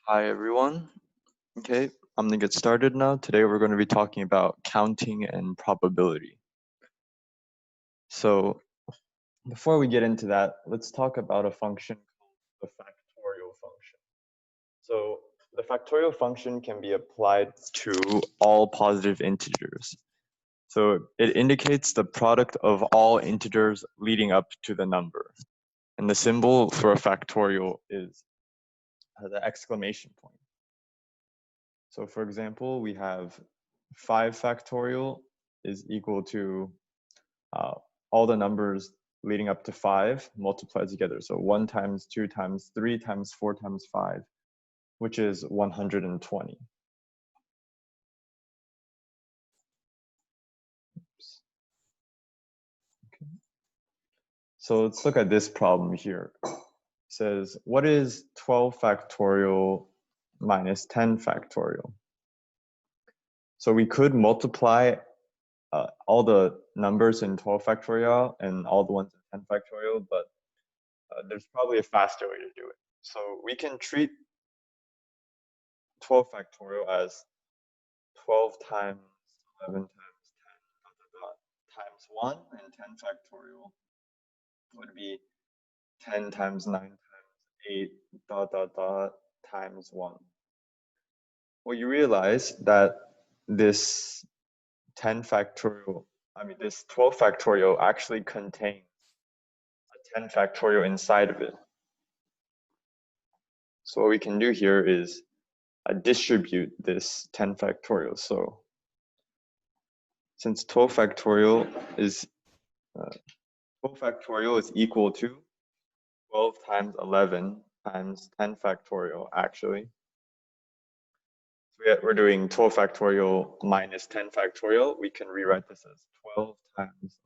Hi everyone. Okay, I'm gonna get started now. Today we're going to be talking about counting and probability. So before we get into that, let's talk about a function called the factorial function. So the factorial function can be applied to all positive integers. So it indicates the product of all integers leading up to the number. And the symbol for a factorial is the exclamation point. So for example, we have 5 factorial is equal to all the numbers leading up to 5 multiplied together. So 1 times 2 times 3 times 4 times 5, which is 120. Oops. Okay. So let's look at this problem here. It says, what is 12 factorial minus 10 factorial? So we could multiply all the numbers in 12 factorial and all the ones in 10 factorial, but there's probably a faster way to do it. So we can treat 12 factorial as 12 times 11 times 10 times 1, and 10 factorial would be 10 times 9 times 8 times 1. Well, you realize that this 10 factorial, this 12 factorial actually contains a 10 factorial inside of it. So what we can do here is distribute this 10 factorial. So since 12 factorial is equal to 12 times 11 times 10 factorial, actually. So we're doing 12 factorial minus 10 factorial. We can rewrite this as 12 times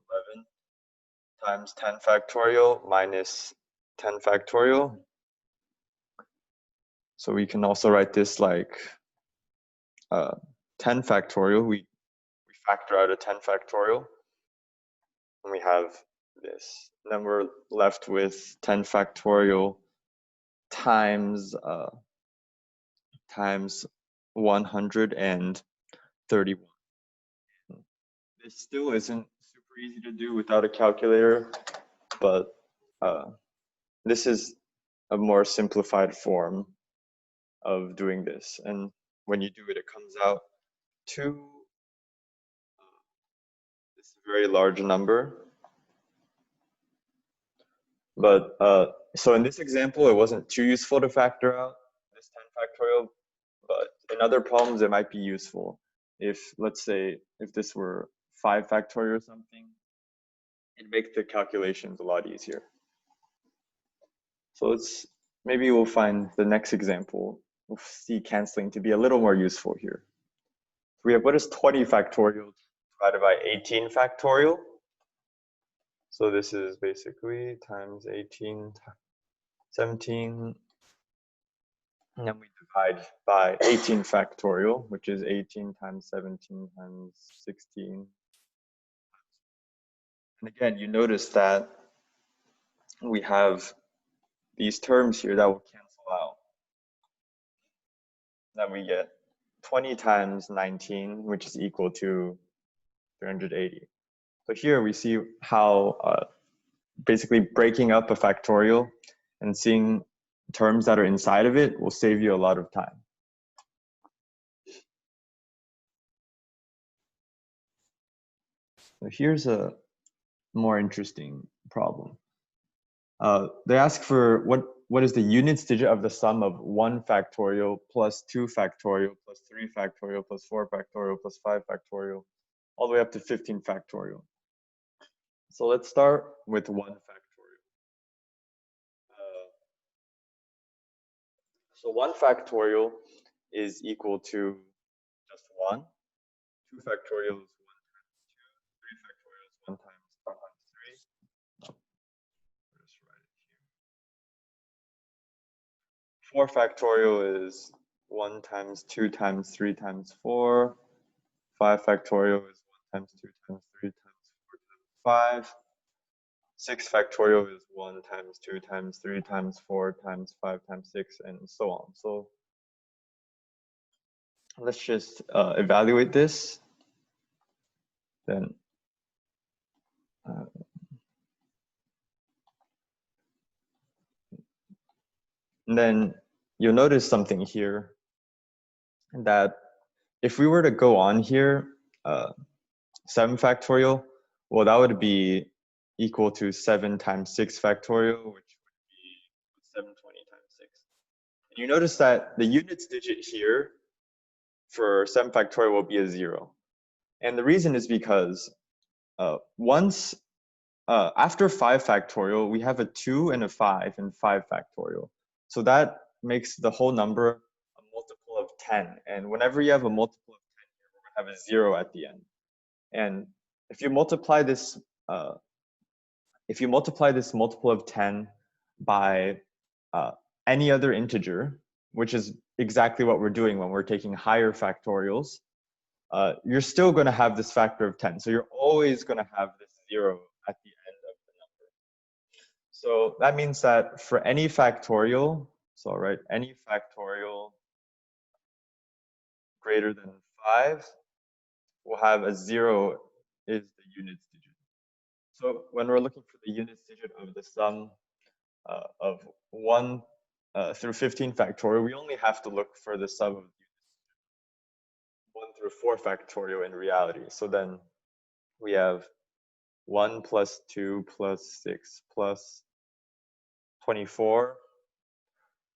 11 times 10 factorial minus 10 factorial. So we can also write this like 10 factorial. We factor out a 10 factorial, and we have this. Then we're left with 10 factorial times 131. This still isn't super easy to do without a calculator, but this is a more simplified form of doing this. And when you do it, it comes out to this very large number. But so in this example, it wasn't too useful to factor out this 10 factorial, but in other problems, it might be useful. If, let's say, if this were 5 factorial or something, it'd make the calculations a lot easier. So maybe we'll find the next example of C canceling to be a little more useful here. So we have, what is 20 factorial divided by 18 factorial? So this is basically times 18, 17, and then we divide by 18 factorial, which is 18 times 17 times 16. And again, you notice that we have these terms here that will cancel out. Then we get 20 times 19, which is equal to 380. So here we see how basically breaking up a factorial and seeing terms that are inside of it will save you a lot of time. So here's a more interesting problem. They ask for what is the units digit of the sum of 1 factorial plus 2 factorial plus 3 factorial plus 4 factorial plus 5 factorial all the way up to 15 factorial. So let's start with 1 factorial. So 1 factorial is equal to just 1. 2 factorial is 1 times 2. 3 factorial is 1 times 3. Just write it here. 4 factorial is 1 times 2 times 3 times 4. 5 factorial is 1 times 2 times 3 times 4 times 5. 6 factorial is 1 times 2 times 3 times 4 times 5 times 6, and so on. So let's just evaluate this. Then and then you'll notice something here, that if we were to go on here, 7 factorial, well, that would be equal to 7 times 6 factorial, which would be 720 times 6. And you notice that the units digit here for 7 factorial will be a 0. And the reason is because after 5 factorial, we have a 2 and a 5 in 5 factorial. So that makes the whole number a multiple of 10. And whenever you have a multiple of 10, you're going to have a 0 at the end. And if you multiply this multiple of 10 by any other integer, which is exactly what we're doing when we're taking higher factorials, you're still going to have this factor of 10. So you're always going to have this 0 at the end of the number. So that means that for any factorial, so I'll write any factorial greater than 5, we'll have a 0 is the units digit. So when we're looking for the units digit of the sum of 1 through 15 factorial, we only have to look for the sum of 1 through 4 factorial in reality. So then we have 1 plus 2 plus 6 plus 24.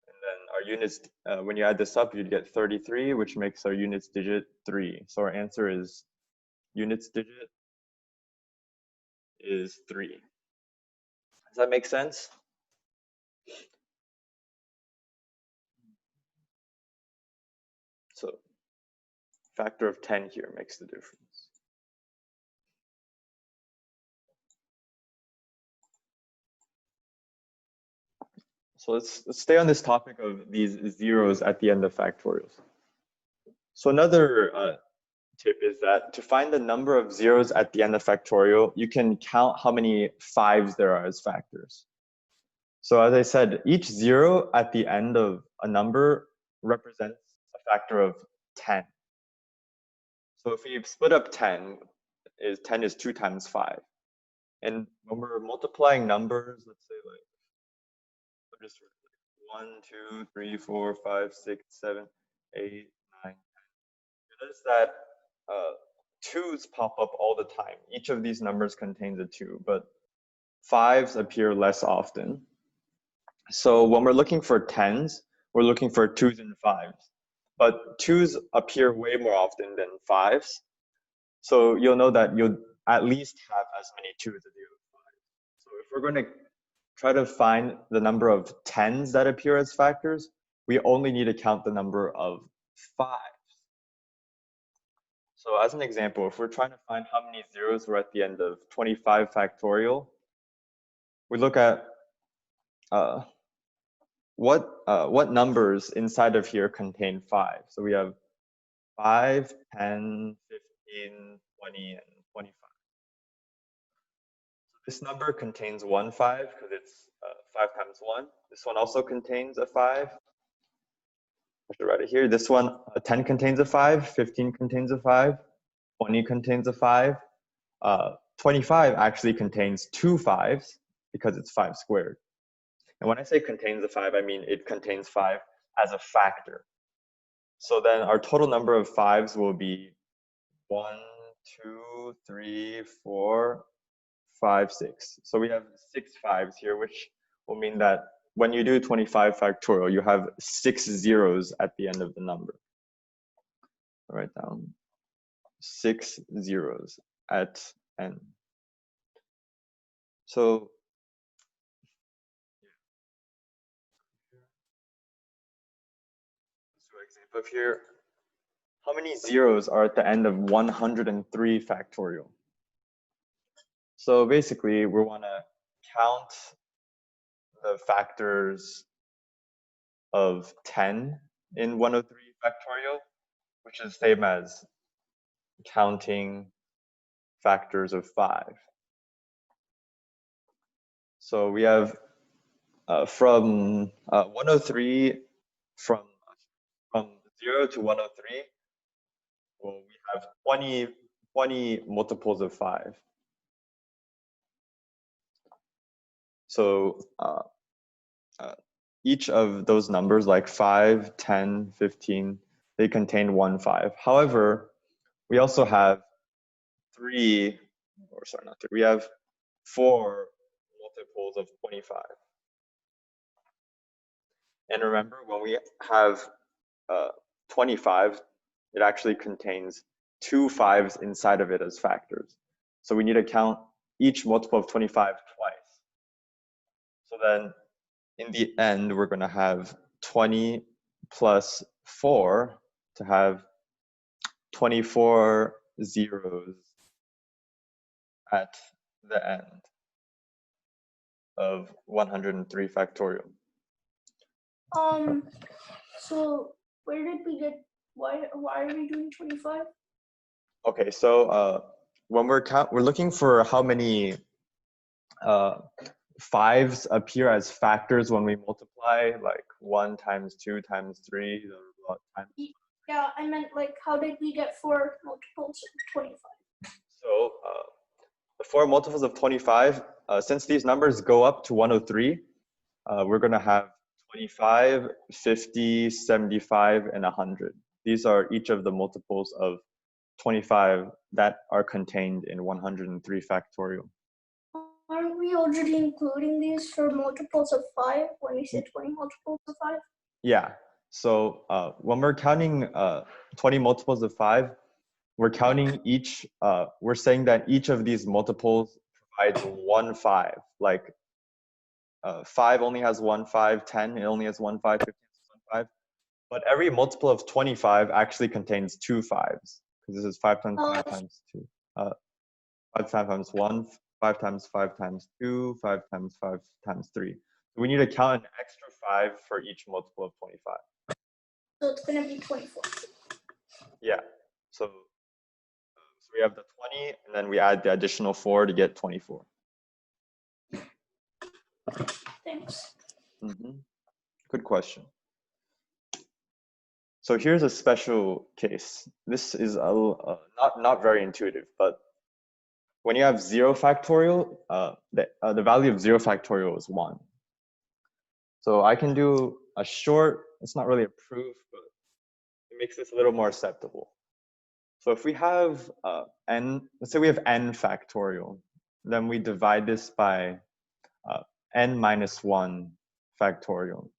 And then our units, when you add this up, you'd get 33, which makes our units digit 3. So our answer is units digit is 3. Does that make sense? So factor of 10 here makes the difference. So let's stay on this topic of these zeros at the end of factorials. So another tip is that to find the number of zeros at the end of factorial, you can count how many 5s there are as factors. So as I said, each 0 at the end of a number represents a factor of 10. So if we split up 10 is 2 times 5. And when we're multiplying numbers, let's say like, just 1, 2, 3, 4, 5, 6, 7, 8, 9, 10. You notice that 2s pop up all the time. Each of these numbers contains a 2, but 5s appear less often. So when we're looking for 10s, we're looking for 2s and 5s. But 2s appear way more often than 5s. So you'll know that you'll at least have as many 2s as you have 5s. So if we're going to try to find the number of 10s that appear as factors, we only need to count the number of 5s. So as an example, if we're trying to find how many zeros were at the end of 25 factorial, we look at what numbers inside of here contain 5. So we have 5, 10, 15, 20, and 25. So this number contains 1 5 because it's 5 times 1. This one also contains a 5. I should write it here. This one, 10 contains a 5, 15 contains a 5, 20 contains a 5. 25 actually contains 2 5s because it's 5 squared. And when I say contains a 5, I mean it contains 5 as a factor. So then our total number of 5s will be 1, 2, 3, 4, 5, 6. So we have 6 5s here, which will mean that when you do 25 factorial, you have 6 zeros at the end of the number. I'll write down 6 zeros at n. So let's do an example of here. How many zeros are at the end of 103 factorial? So basically, we want to count the factors of 10 in 103 factorial, which is the same as counting factors of 5. So we have from 103, from 0 to 103, well, we have 20 multiples of 5. So each of those numbers, like 5, 10, 15, they contain 1 5. However, we also have 3, or sorry, not 3, we have 4 multiples of 25. And remember, when we have 25, it actually contains 2 5s inside of it as factors. So we need to count each multiple of 25 twice. So then in the end, we're going to have 20 plus 4 to have 24 zeros at the end of 103 factorial. So where did we get, why are we doing 25? Okay, so when we're looking for how many 5s appear as factors when we multiply, like 1 times 2 times 3 times. Yeah, I meant like how did we get 4 multiples of 25? So the 4 multiples of 25, since these numbers go up to 103, we're going to have 25, 50, 75, and 100. These are each of the multiples of 25 that are contained in 103 factorial. Aren't we already including these for multiples of 5 when we said 20 multiples of 5? Yeah. So when we're counting 20 multiples of 5, we're counting each, we're saying that each of these multiples provides 1 5. Like 5 only has 1 5, 10 it only has 1 5, 15 has 1 5. But every multiple of 25 actually contains 2 5s, because this is 5 times 5 times 2. 5 times 1, 5 times 5 times 2, 5 times 5 times 3. So we need to count an extra 5 for each multiple of 25. So it's going to be 24. Yeah. So we have the 20, and then we add the additional 4 to get 24. Thanks. Good question. So here's a special case. This is not very intuitive, but when you have 0 factorial, the value of 0 factorial is 1. So I can do a short, it's not really a proof, but it makes this a little more acceptable. So if we have n, let's say we have n factorial, then we divide this by n minus 1 factorial.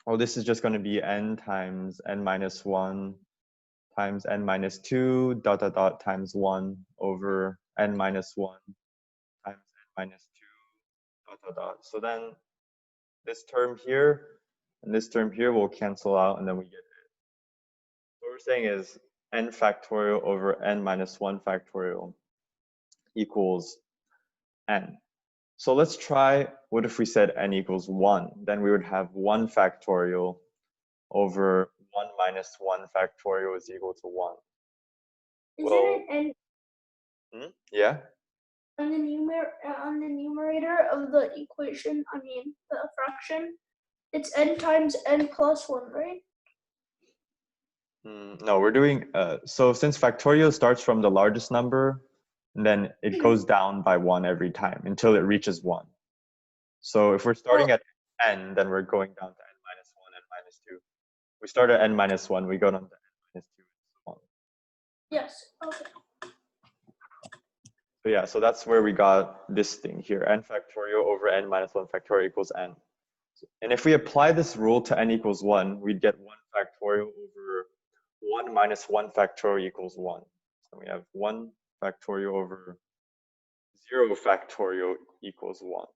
Well, this is just going to be n times n minus 1 times n minus 2 dot dot dot times 1 over n minus 1 times n minus 2 dot dot dot. So then this term here and this term here will cancel out, and then we get it. What we're saying is n factorial over n minus 1 factorial equals n. So let's try, what if we said n equals 1? Then we would have 1 factorial over 1 minus 1 factorial is equal to 1. Isn't it n? Yeah? On the numerator of the equation, I mean the fraction, it's n times n plus 1, right? No, we're doing, so since factorial starts from the largest number, and then it goes down by 1 every time until it reaches 1. So if we're starting at n, then we're going down to n minus 1, n minus 2. We start at n minus 1, we go down to n minus 2, and so on. Yes, okay. So yeah, so that's where we got this thing here, n factorial over n minus 1 factorial equals n. And if we apply this rule to n equals 1, we'd get 1 factorial over 1 minus 1 factorial equals 1. So we have 1 factorial over 0 factorial equals 1.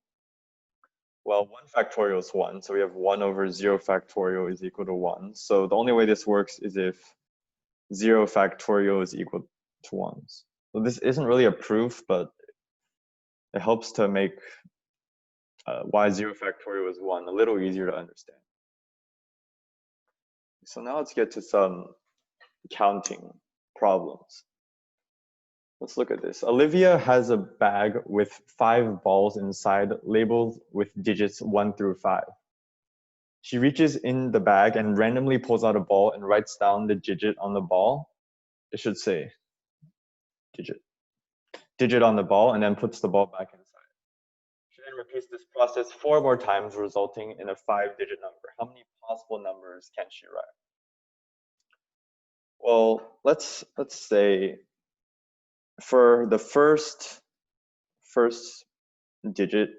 Well, 1 factorial is 1, so we have 1 over 0 factorial is equal to 1. So the only way this works is if 0 factorial is equal to 1. So this isn't really a proof, but it helps to make why 0 factorial is 1 a little easier to understand. So now let's get to some counting problems. Let's look at this. Olivia has a bag with 5 balls inside labeled with digits 1 through 5. She reaches in the bag and randomly pulls out a ball and writes down the digit on the ball. it should say digit on the ball, and then puts the ball back inside. She then repeats this process 4 more times, resulting in a 5-digit number. How many possible numbers can she write? Well, let's say for the first digit,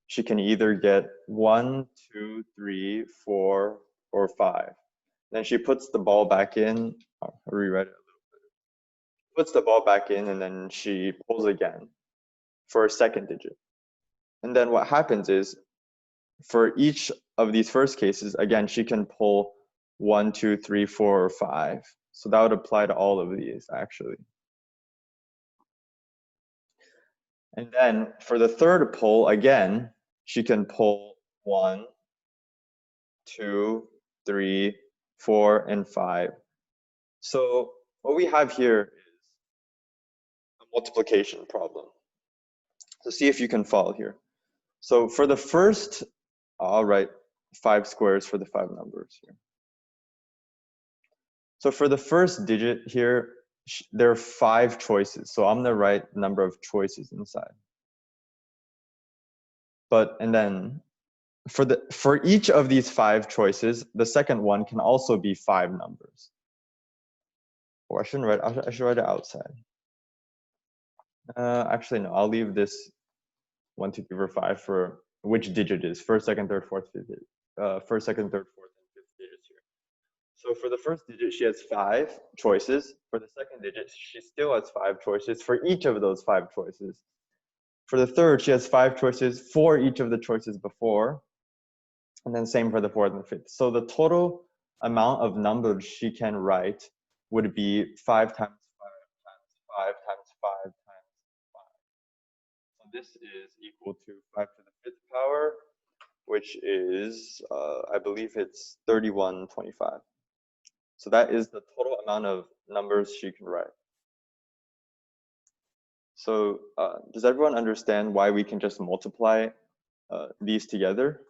she can either get 1, 2, 3, 4, or 5. Then she puts the ball back in. I'll rewrite it a little bit. Puts the ball back in, and then she pulls again for a second digit. And then what happens is, for each of these first cases, again, she can pull 1, 2, 3, 4, or 5. So that would apply to all of these, actually. And then for the third pull, again, she can pull 1, 2, 3, 4, and 5. So what we have here is a multiplication problem. So see if you can follow here. So for the first, I'll write 5 squares for the 5 numbers here. So for the first digit here, there are 5 choices. So I'm going to write the number of choices inside. And then for each of these 5 choices, the second one can also be 5 numbers. Or I should write it outside. Actually, no, I'll leave this 1, 2, 3, 4, 5 for which digit is first, second, third, fourth, fifth digit. First, second, third, fourth, and fifth digits here. So for the first digit, she has 5 choices. For the second digit, she still has 5 choices for each of those 5 choices. For the third, she has 5 choices for each of the choices before. And then same for the fourth and fifth. So the total amount of numbers she can write would be 5 times 5 times 5 times 5 times 5. So this is equal to 5 to the 5th power, which is, I believe it's 3125. So that is the total amount of numbers she can write. So does everyone understand why we can just multiply these together?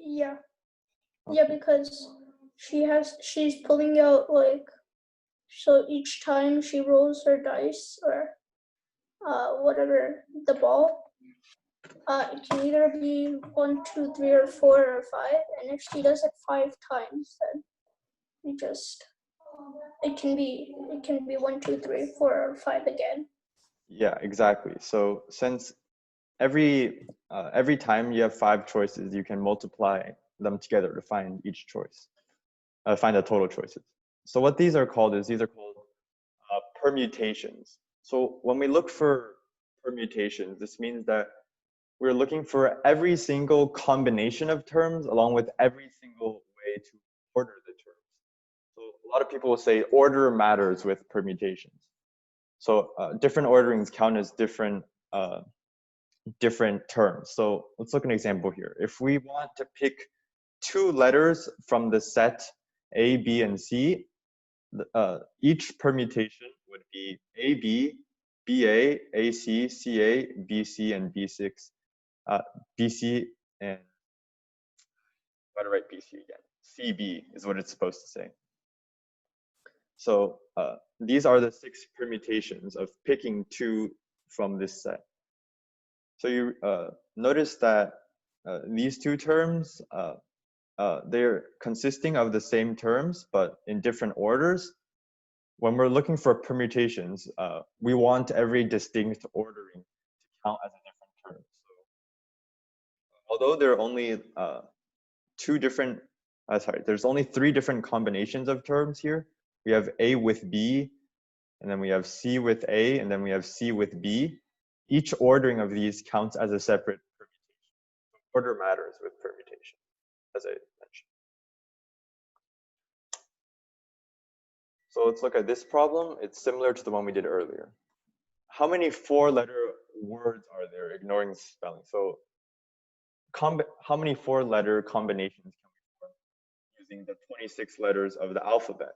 Yeah. Yeah, because she's pulling out like, so each time she rolls her dice or whatever, the ball, it can either be 1, 2, 3, or 4, or 5. And if she does it 5 times, then it can be 1, 2, 3, 4, or 5 again. Yeah, exactly. So since every time you have 5 choices, you can multiply them together to find each choice, find the total choices. So what these are called permutations. So when we look for permutations, this means that we're looking for every single combination of terms along with every single way to order the terms. So a lot of people will say order matters with permutations. So different orderings count as different terms. So let's look at an example here. If we want to pick 2 letters from the set A, B, and C, each permutation would be AB, BA, AC, CA, BC, and B6. BC and, how to write BC again? CB is what it's supposed to say. So these are the 6 permutations of picking 2 from this set. So you notice that these 2 terms, they're consisting of the same terms, but in different orders. When we're looking for permutations, we want every distinct ordering to count as a different term. So although there are only there's only 3 different combinations of terms here. We have A with B, and then we have C with A, and then we have C with B. Each ordering of these counts as a separate permutation. Order matters with permutation, as I mentioned. So let's look at this problem. It's similar to the one we did earlier. How many 4-letter words are there, ignoring spelling? So how many 4-letter combinations can we form using the 26 letters of the alphabet?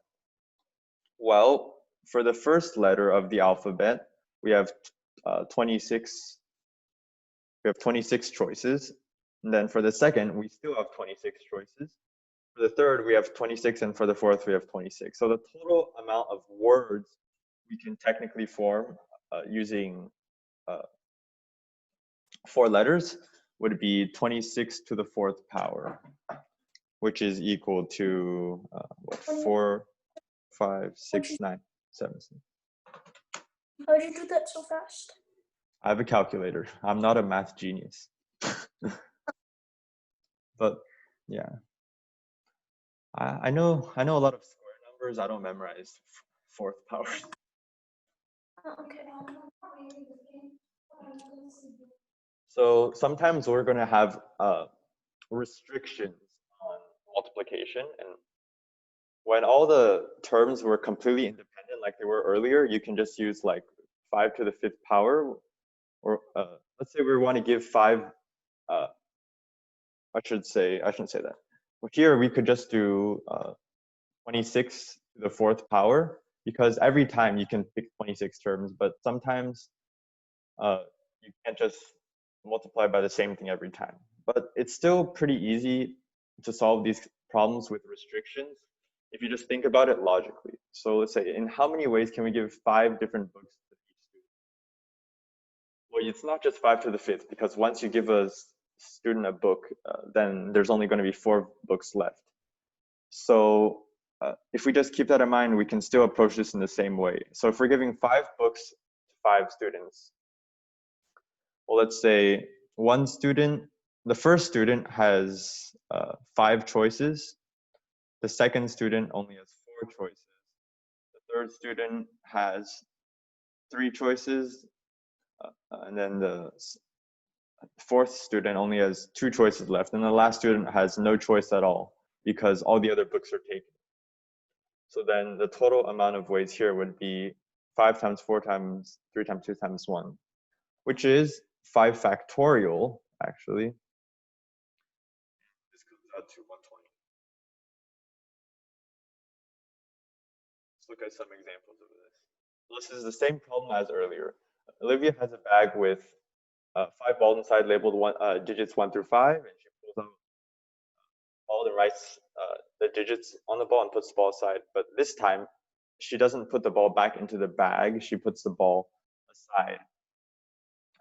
Well, for the first letter of the alphabet, we have 26 choices. And then for the second, we still have 26 choices. For the third, we have 26, and for the fourth, we have 26. So the total amount of words we can technically form using 4 letters would be 26 to the 4th power, which is equal to 4, 5, 6, 9, 7. How did you do that so fast? I have a calculator. I'm not a math genius. But yeah, I know a lot of square numbers. I don't memorize 4th power. Okay. So sometimes we're going to have restrictions on multiplication, and when all the terms were completely independent like they were earlier, you can just use like 5 to the 5th power, or let's say we want to give 5, I shouldn't say that. But here we could just do 26 to the 4th power, because every time you can pick 26 terms, but sometimes you can't just multiply by the same thing every time. But it's still pretty easy to solve these problems with restrictions if you just think about it logically. So let's say, in how many ways can we give 5 different books to each student? Well, it's not just 5 to the 5th, because once you give a student a book, then there's only going to be 4 books left. So if we just keep that in mind, we can still approach this in the same way. So if we're giving 5 books to 5 students, well, let's say the first student has 5 choices. The second student only has 4 choices. The third student has 3 choices. And then the fourth student only has 2 choices left. And the last student has no choice at all, because all the other books are taken. So then the total amount of ways here would be 5 times 4 times 3 times 2 times 1, which is 5 factorial, actually. This comes out to 120. Let's look at some examples of this. This is the same problem as earlier. Olivia has a bag with 5 balls inside labeled digits 1 through 5, and she pulls out a ball and writes the digits on the ball and puts the ball aside. But this time, she doesn't put the ball back into the bag, she puts the ball aside.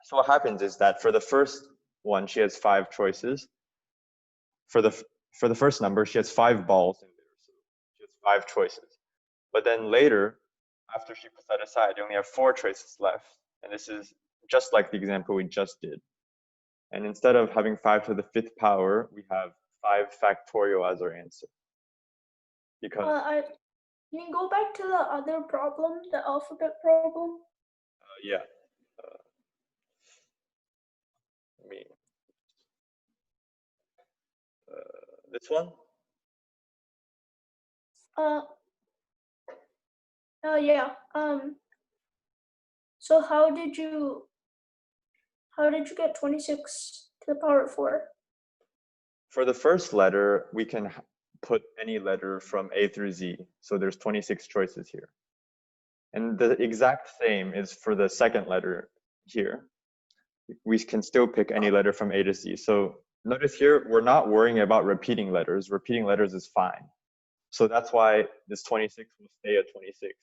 So what happens is that for the first one, she has 5 choices. For the first number, she has 5 balls in there, so she has 5 choices. But then later, after she puts that aside, you only have 4 choices left. And this is just like the example we just did. And instead of having 5 to the 5th power, we have 5 factorial as our answer. Because can you go back to the other problem, the alphabet problem? yeah. Me. This one? Yeah. So how did you get 26 to the power of 4? For the first letter, we can put any letter from A through Z. So there's 26 choices here. And the exact same is for the second letter here. We can still pick any letter from A to Z. So notice here, we're not worrying about repeating letters. Repeating letters is fine. So that's why this 26 will stay at 26.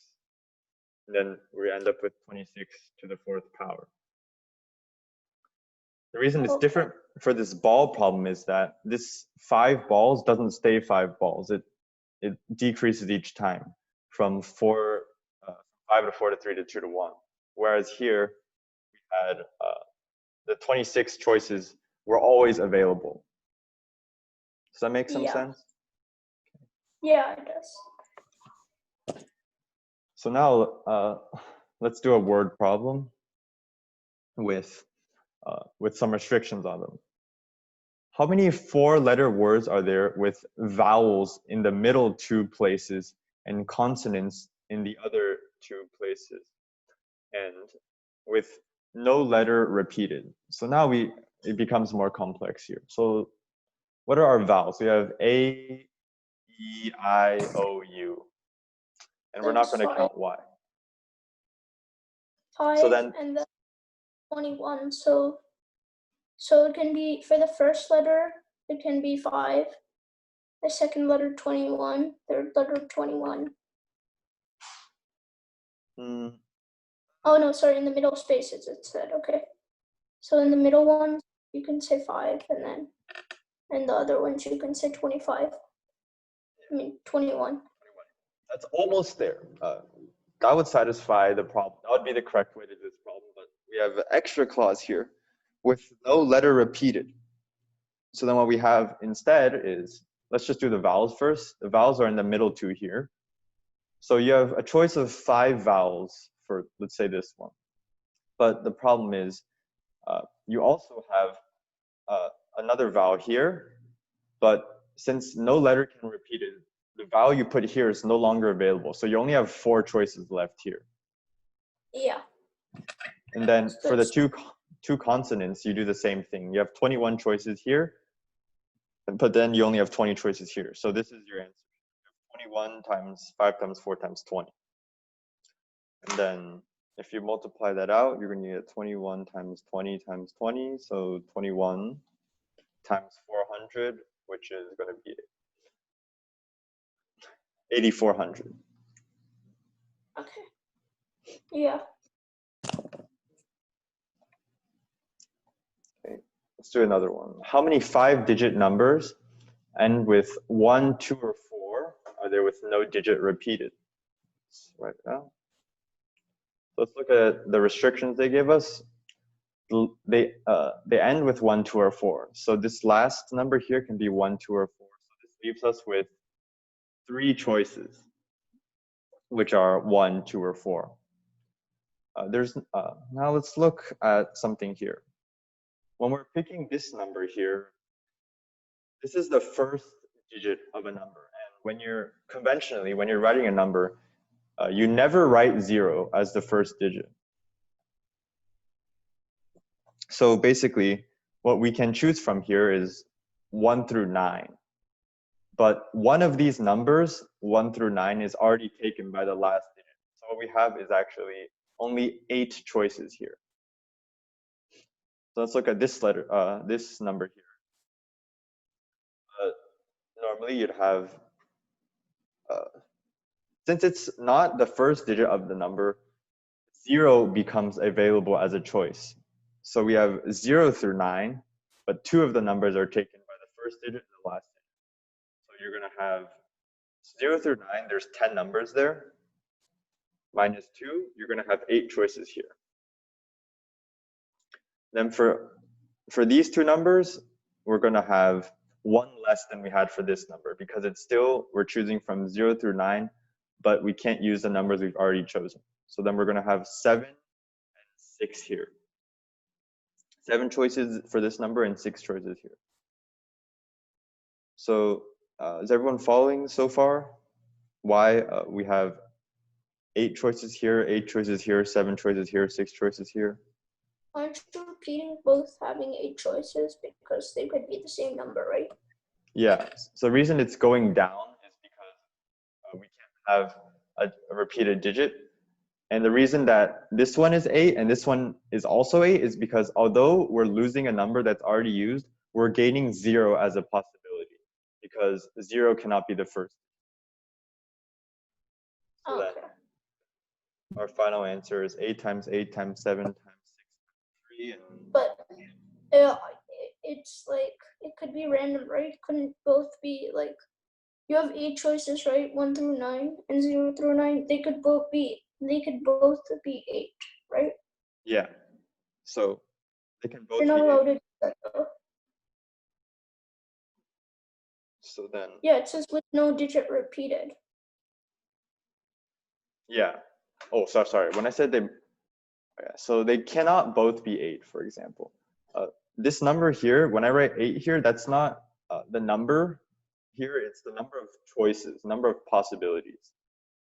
And then we end up with 26 to the 4th power. The reason it's different for this ball problem is that this 5 balls doesn't stay 5 balls. It decreases each time from 5 to 4 to 3 to 2 to 1. Whereas here, we had the 26 choices were always available. Does that make some sense? Yeah, it does. So now let's do a word problem with some restrictions on them. How many 4-letter words are there with vowels in the middle 2 places and consonants in the other 2 places, and with no letter repeated? So now it becomes more complex here. So what are our vowels? We have A, E, I, O, U, and we're not going to count Y. 5 so then, and then 21. So So it can be, for the first letter, it can be 5. The second letter, 21. Third letter, 21. Oh no, sorry, in the middle spaces it said, okay. So in the middle ones, you can say 5, and then in the other ones, you can say 25. I mean, 21. That's almost there. That would satisfy the problem. That would be the correct way to do this problem, but we have an extra clause here with no letter repeated. So then what we have instead is, let's just do the vowels first. The vowels are in the middle two here. So you have a choice of 5 vowels for, let's say, this one. But the problem is, you also have another vowel here, but since no letter can repeat it, the vowel you put here is no longer available. So you only have 4 choices left here. Yeah. And then for the two consonants, you do the same thing. You have 21 choices here, but then you only have 20 choices here. So this is your answer. 21 times 5 times 4 times 20. And then if you multiply that out, you're going to get 21 times 20 times 20. So 21 times 400, which is going to be 8,400. Okay. Yeah. Okay, let's do another one. How many 5-digit numbers end with 1, 2, or 4 are there with no digit repeated? Let's write it down. Let's look at the restrictions they give us. They end with 1, 2, or 4. So this last number here can be 1, 2, or 4. So this leaves us with 3 choices, which are 1, 2, or 4. Now let's look at something here. When we're picking this number here, this is the first digit of a number. And when you're writing a number, you never write 0 as the first digit. So basically, what we can choose from here is 1 through 9. But one of these numbers, 1 through 9, is already taken by the last digit. So what we have is actually only 8 choices here. So let's look at this number here. Normally you'd have, since it's not the first digit of the number, 0 becomes available as a choice. So we have 0 through 9, but 2 of the numbers are taken by the first digit and the last digit. So you're going to have 0 through 9, there's 10 numbers there. Minus 2, you're going to have 8 choices here. Then for these 2 numbers, we're going to have 1 less than we had for this number, because it's still, we're choosing from 0 through 9, but we can't use the numbers we've already chosen. So then we're going to have 7 and 6 here. 7 choices for this number and 6 choices here. So is everyone following so far? Why we have 8 choices here, 8 choices here, 7 choices here, 6 choices here? Aren't you repeating both having 8 choices because they could be the same number, right? Yeah. So the reason it's going down is because we can't have a repeated digit. And the reason that this one is 8 and this one is also 8 is because although we're losing a number that's already used, we're gaining 0 as a possibility, because 0 cannot be the first. So Okay. then our final answer is 8 times 8 times 7 times 6 times 3. But it's like, it could be random, right? Couldn't both be like, you have 8 choices, right? 1 through 9 and 0 through 9. They could both be 8, right? Yeah. So they can both You're not be 8. allowed to do that though. So then, Yeah, it says with no digit repeated. yeah. Oh, sorry. When I said they, so they cannot both be 8, for example. This number here, when I write 8 here, that's not the number here, it's the number of choices, number of possibilities.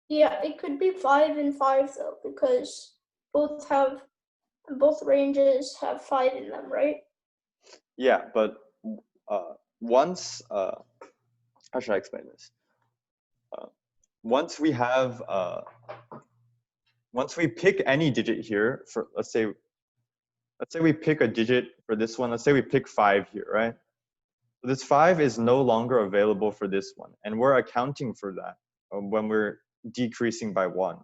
Yeah, it could be 5 and 5 though, because both ranges have 5 in them, right? Yeah, but once, how should I explain this? Once we have, once we pick any digit here, for let's say let's say we pick a digit for this one. Let's say we pick 5 here, right? So this 5 is no longer available for this one, and we're accounting for that when we're decreasing by 1.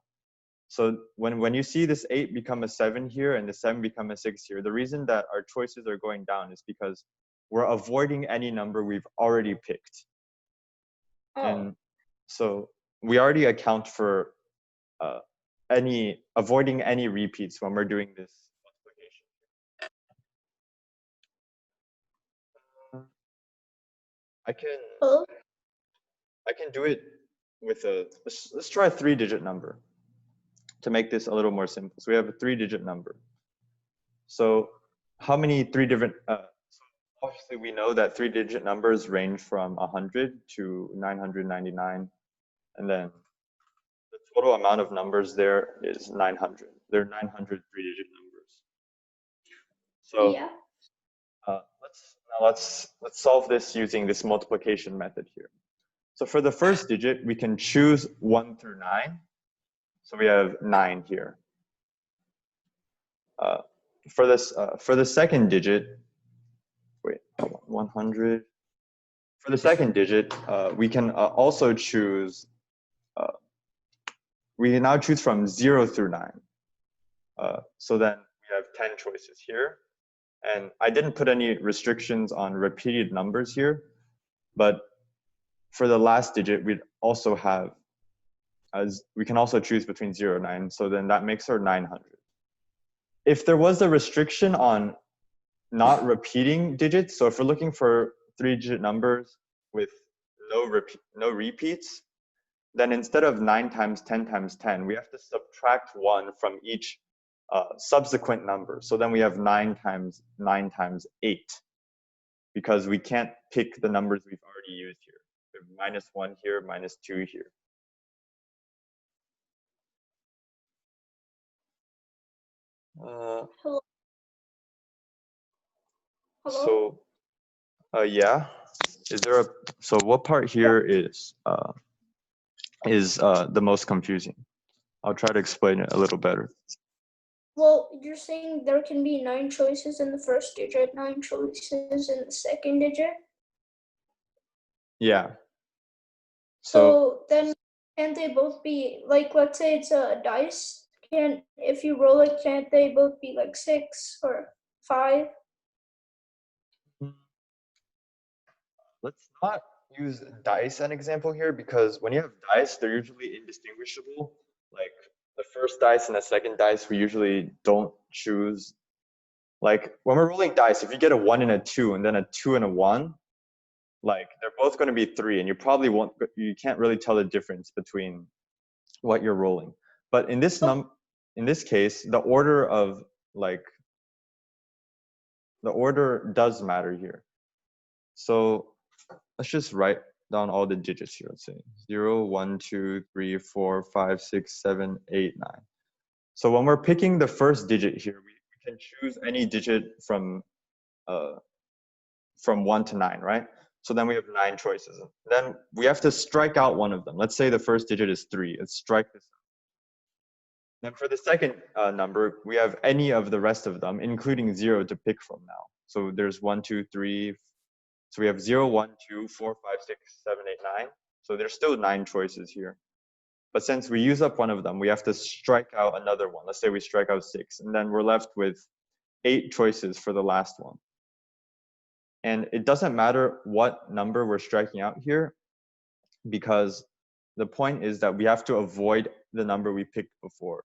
So when you see this 8 become a 7 here and the 7 become a 6 here, the reason that our choices are going down is because we're avoiding any number we've already picked. And so we already account for avoiding any repeats when we're doing this multiplication. I can do it with let's try a 3-digit number to make this a little more simple. So we have a 3-digit number. So how many obviously we know that 3-digit numbers range from 100 to 999, and then the total amount of numbers there is 900. There are 900 3-digit numbers. So yeah. let's solve this using this multiplication method here. So for the first digit, we can choose 1 through 9. So we have 9 here. For the second digit, 100. For the second digit, we can also choose. We can now choose from 0 through 9. So then we have 10 choices here. And I didn't put any restrictions on repeated numbers here, but for the last digit, we'd also have, we can also choose between 0 and 9. So then that makes her 900. If there was a restriction on not repeating digits, so if we're looking for 3-digit numbers with no repeats, then instead of 9 times 10 times 10, we have to subtract 1 from each subsequent number. So then we have 9 times 9 times 8, because we can't pick the numbers we've already used here. We have -1 here, -2 here. Hello. So, yeah. Is there a, so what part here is the most confusing? I'll try to explain it a little better. Well, you're saying there can be 9 choices in the first digit, 9 choices in the second digit? Yeah. So then can't they both be, like, let's say it's a dice, if you roll it, can't they both be like 6 or 5? Let's not use dice an example here, because when you have dice, they're usually indistinguishable. Like the first dice and the second dice, we usually don't choose. Like when we're rolling dice, if you get a 1 and a 2 and then a 2 and a 1, like they're both going to be 3, and you can't really tell the difference between what you're rolling. But in this case, the order does matter here. So let's just write down all the digits here. Let's say 0, 1, 2, 3, 4, 5, 6, 7, 8, 9. So when we're picking the first digit here, we can choose any digit from 1 to 9, right? So then we have 9 choices. Then we have to strike out one of them. Let's say the first digit is 3. Let's strike this out. Then for the second number, we have any of the rest of them, including 0, to pick from now. So there's 1, 2, 3. So we have 0, 1, 2, 4, 5, 6, 7, 8, 9. So there's still 9 choices here. But since we use up one of them, we have to strike out another one. Let's say we strike out 6, and then we're left with 8 choices for the last one. And it doesn't matter what number we're striking out here, because the point is that we have to avoid the number we picked before.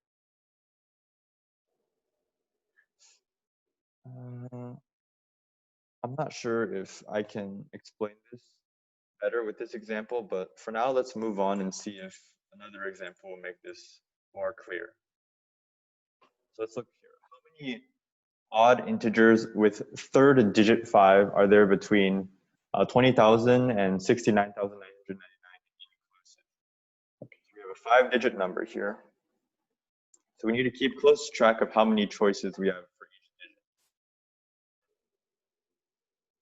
I'm not sure if I can explain this better with this example, but for now, let's move on and see if another example will make this more clear. So let's look here. How many odd integers with third digit 5 are there between 20,000 and 69,999 inclusive? So we have a 5-digit number here. So we need to keep close track of how many choices we have for each digit.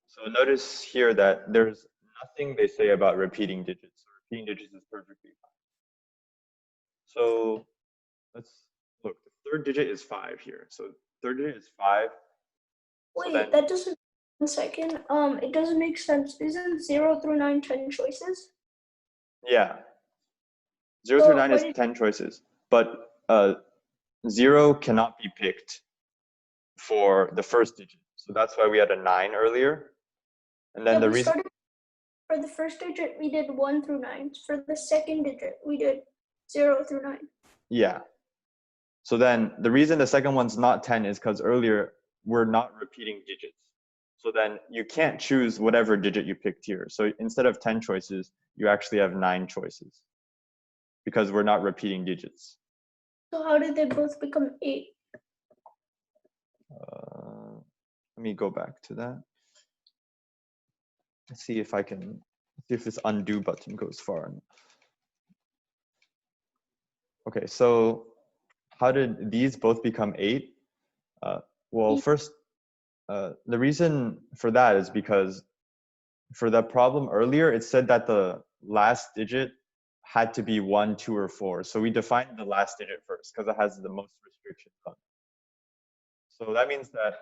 So notice here that there's nothing they say about repeating digits. So repeating digits is perfectly fine. So let's look. The third digit is 5 here. So third digit is 5. Wait, then, that doesn't. 1 second. It doesn't make sense. Isn't 0 through 9 10 choices? yeah, 0 through So 9 why is did 10 choices, but 0 cannot be picked for the first digit. So that's why we had a 9 earlier. And then yeah, the we reason, started for the first digit we did 1 through 9. For the second digit we did 0 through 9. yeah. So then the reason the second one's not 10 is because earlier we're not repeating digits. So then you can't choose whatever digit you picked here. So instead of 10 choices, you actually have 9 choices because we're not repeating digits. So how did they both become 8? Let me go back to that. Let's see if I can see if this undo button goes far enough. Okay, so how did these both become 8? Well, first, the reason for that is because for the problem earlier, it said that the last digit had to be 1, 2, or 4. So we defined the last digit first because it has the most restrictions on it. So that means that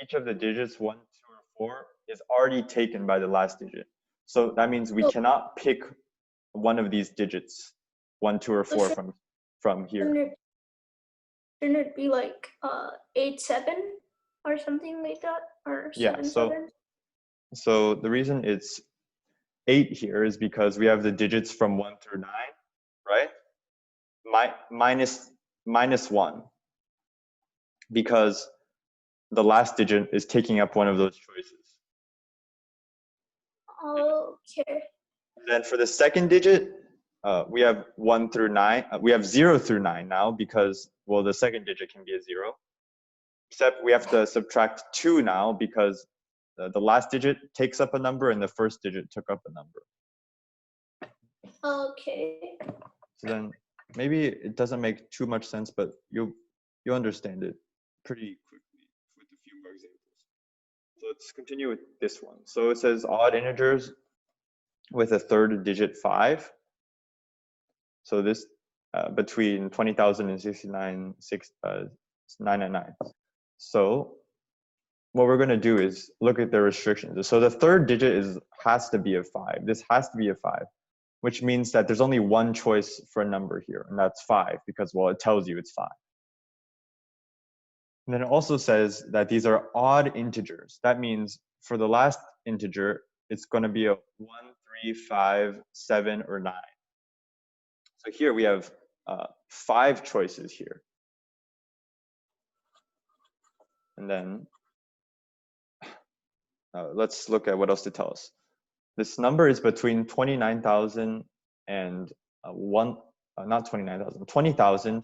each of the digits 1, 2, or 4 is already taken by the last digit. So that means we cannot pick one of these digits, 1, 2, or 4 from here. Shouldn't it be like 8 7 or something like that, or Yeah, 7 7? so the reason it's 8 here is because we have the digits from 1 through 9, right? Minus 1, because the last digit is taking up one of those choices. Okay. Then for the second digit, we have 1 through 9. We have 0 through 9 now because, well, the second digit can be a 0. Except we have to subtract 2 now because the last digit takes up a number and the first digit took up a number. Okay. So then maybe it doesn't make too much sense, but you'll understand it pretty quickly with a few more examples. So let's continue with this one. So it says odd integers with a third digit 5. So this between 20,000 and 999. So what we're going to do is look at the restrictions. So the third digit has to be a 5. This has to be a 5, which means that there's only one choice for a number here, and that's 5 because, well, it tells you it's 5. And then it also says that these are odd integers. That means for the last integer, it's going to be a 1, 3, 5, 7, or 9. So here we have 5 choices here. And then let's look at what else to tell us. This number is between 29,000 and not 29,000, 20,000 and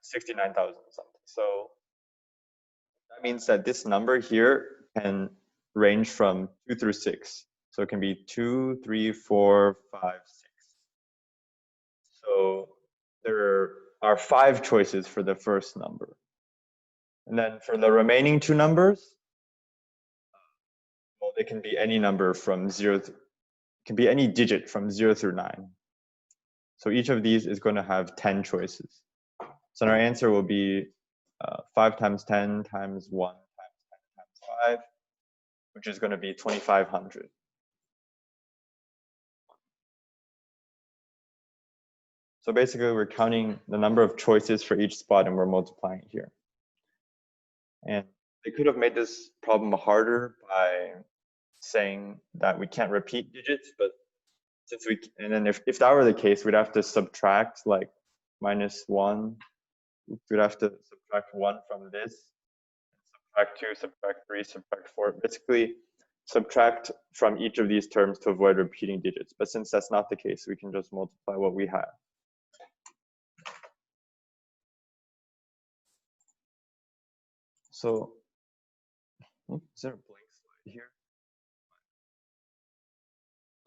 69,000 something. So that means that this number here can range from 2 through 6. So it can be 2, 3, 4, 5, 6. So there are 5 choices for the first number. And then for the remaining 2 numbers, well, they can be any number from 0 can be any digit from 0 through 9. So each of these is going to have 10 choices. So our answer will be 5 times 10 times 1 times 10 times 5, which is going to be 2,500. So basically, we're counting the number of choices for each spot, and we're multiplying it here. And they could have made this problem harder by saying that we can't repeat digits, but since and then if that were the case, we'd have to subtract like -1. We'd have to subtract 1 from this, subtract 2, subtract 3, subtract 4. Basically, subtract from each of these terms to avoid repeating digits. But since that's not the case, we can just multiply what we have. So, is there a blank slide here?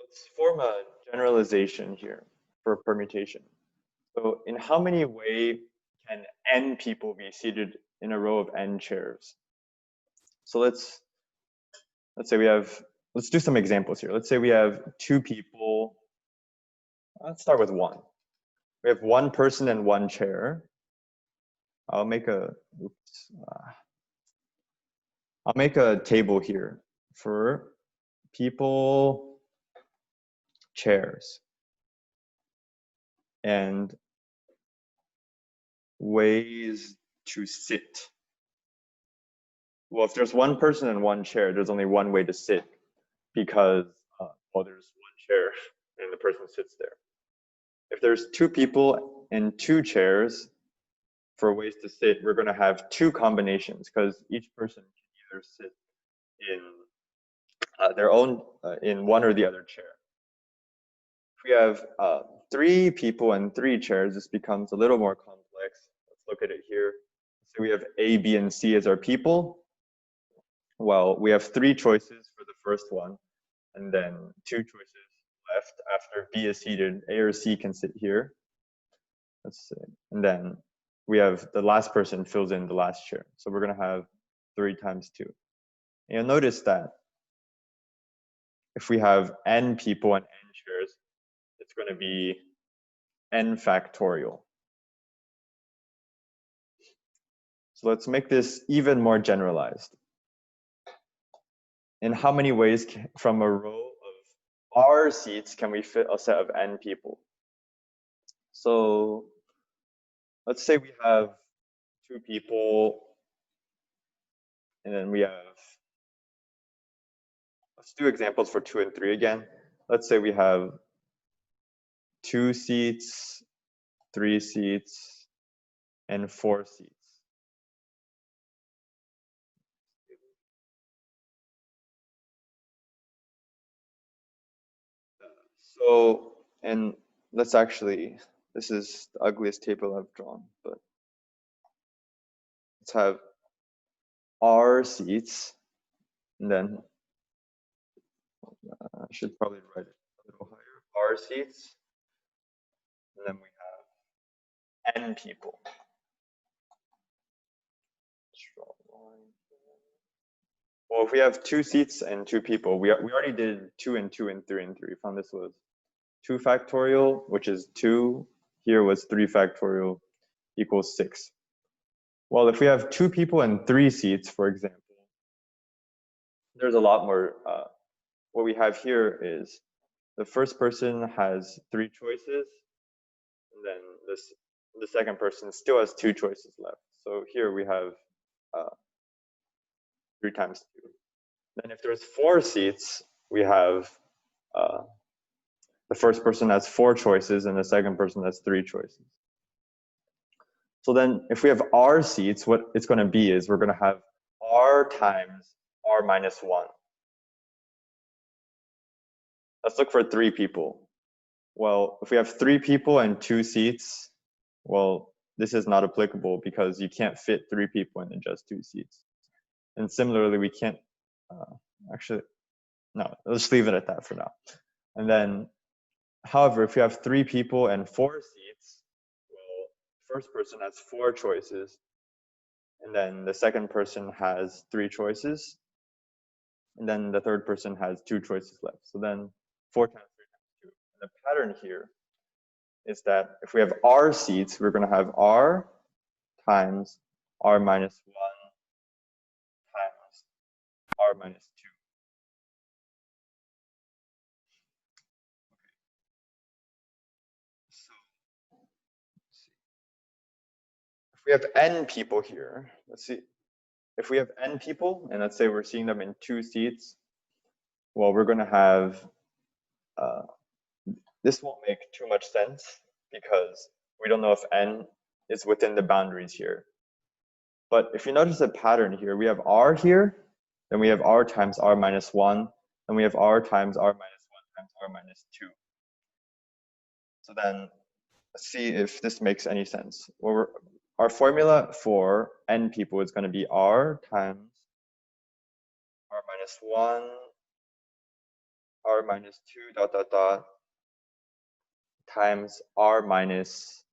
Let's form a generalization here for permutation. So in how many ways can n people be seated in a row of n chairs? So let's say let's do some examples here. Let's say we have 2 people. Let's start with 1. We have 1 person and 1 chair. I'll make a, oops. I'll make a table here for people, chairs, and ways to sit. Well, if there's one person and one chair, there's only one way to sit because, well, there's one chair and the person sits there. If there's two people and two chairs for ways to sit, we're going to have two combinations because each person can either sit in their own, in one or the other chair. If we have three people and three chairs, this becomes a little more complex. Let's look at it here. So we have A, B, and C as our people. Well, we have three choices for the first one, and then two choices left after B is seated. A or C can sit here. Let's see. And then we have the last person fills in the last chair. So we're going to have 3 times 2. And you'll notice that if we have n people and n chairs, it's going to be n factorial. So let's make this even more generalized. In how many ways from a row of r seats can we fit a set of n people? So let's say we have 2 people, and then we have, let's do examples for 2 and 3 again. Let's say we have 2 seats, 3 seats, and 4 seats. So, and let's actually, this is the ugliest table I've drawn, but let's have R seats, and then I should probably write it a little higher. R seats, and then we have N people. Well, if we have 2 seats and 2 people, we already did 2 and 2 and 3 and 3. We found this was 2 factorial, which is 2. Here was 3 factorial equals 6. Well, if we have 2 people and 3 seats, for example, there's a lot more. What we have here is the first person has 3 choices, and then the second person still has 2 choices left. So here we have 3 times 2. Then if there's 4 seats, we have the first person has 4 choices and the second person has 3 choices. So then if we have R seats, what it's going to be is we're going to have R times R minus 1. Let's look for 3 people. Well, if we have 3 people and 2 seats, well, this is not applicable because you can't fit 3 people in just 2 seats. And similarly, we can't, actually, no, let's leave it at that for now. And then, however, if you have 3 people and 4 seats, well, the first person has 4 choices, and then the second person has 3 choices, and then the third person has 2 choices left. So then 4 times 3 times 2. And the pattern here is that if we have R seats, we're going to have R times R minus 1 times R minus 2. So let's see. If we have n people here, let's see. If we have n people, and let's say we're seeing them in 2 seats, well, we're going to have, this won't make too much sense because we don't know if n is within the boundaries here. But if you notice a pattern here, we have R here, then we have R times R minus 1, and we have R times R minus 1 times R minus 2. So then let's see if this makes any sense. Well, our formula for n people is going to be R times R minus 1, R minus 2 dot dot dot times R minus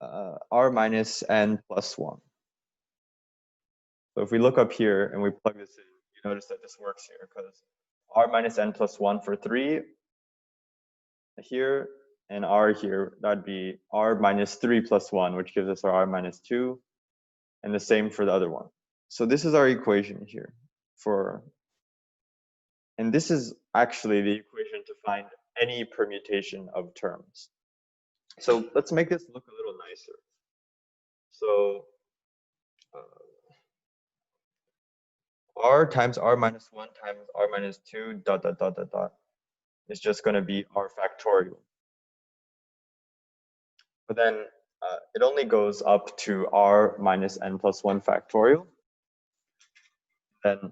R minus n plus 1. So if we look up here and we plug this in, you notice that this works here because R minus n plus 1 for 3 here, and R here, that'd be R minus 3 plus 1, which gives us our R minus 2. and the same for the other one. So this is our equation here and this is actually the equation to find any permutation of terms. So let's make this look a little nicer. So r times r minus 1 times r minus 2 dot dot dot dot dot is just going to be r factorial. But then it only goes up to r minus n plus 1 factorial. Then to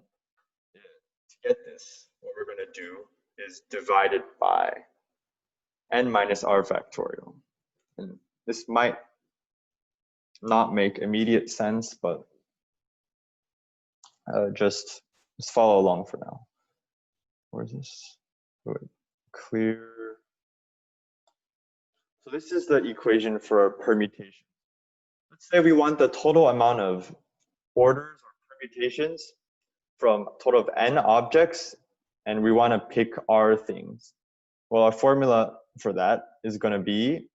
get this, what we're going to do is divide it by n minus r factorial. And this might not make immediate sense, but just follow along for now. Where's this? Clear. So this is the equation for a permutation. Let's say we want the total amount of orders or permutations from a total of n objects, and we want to pick r things. Well, our formula for that is going to be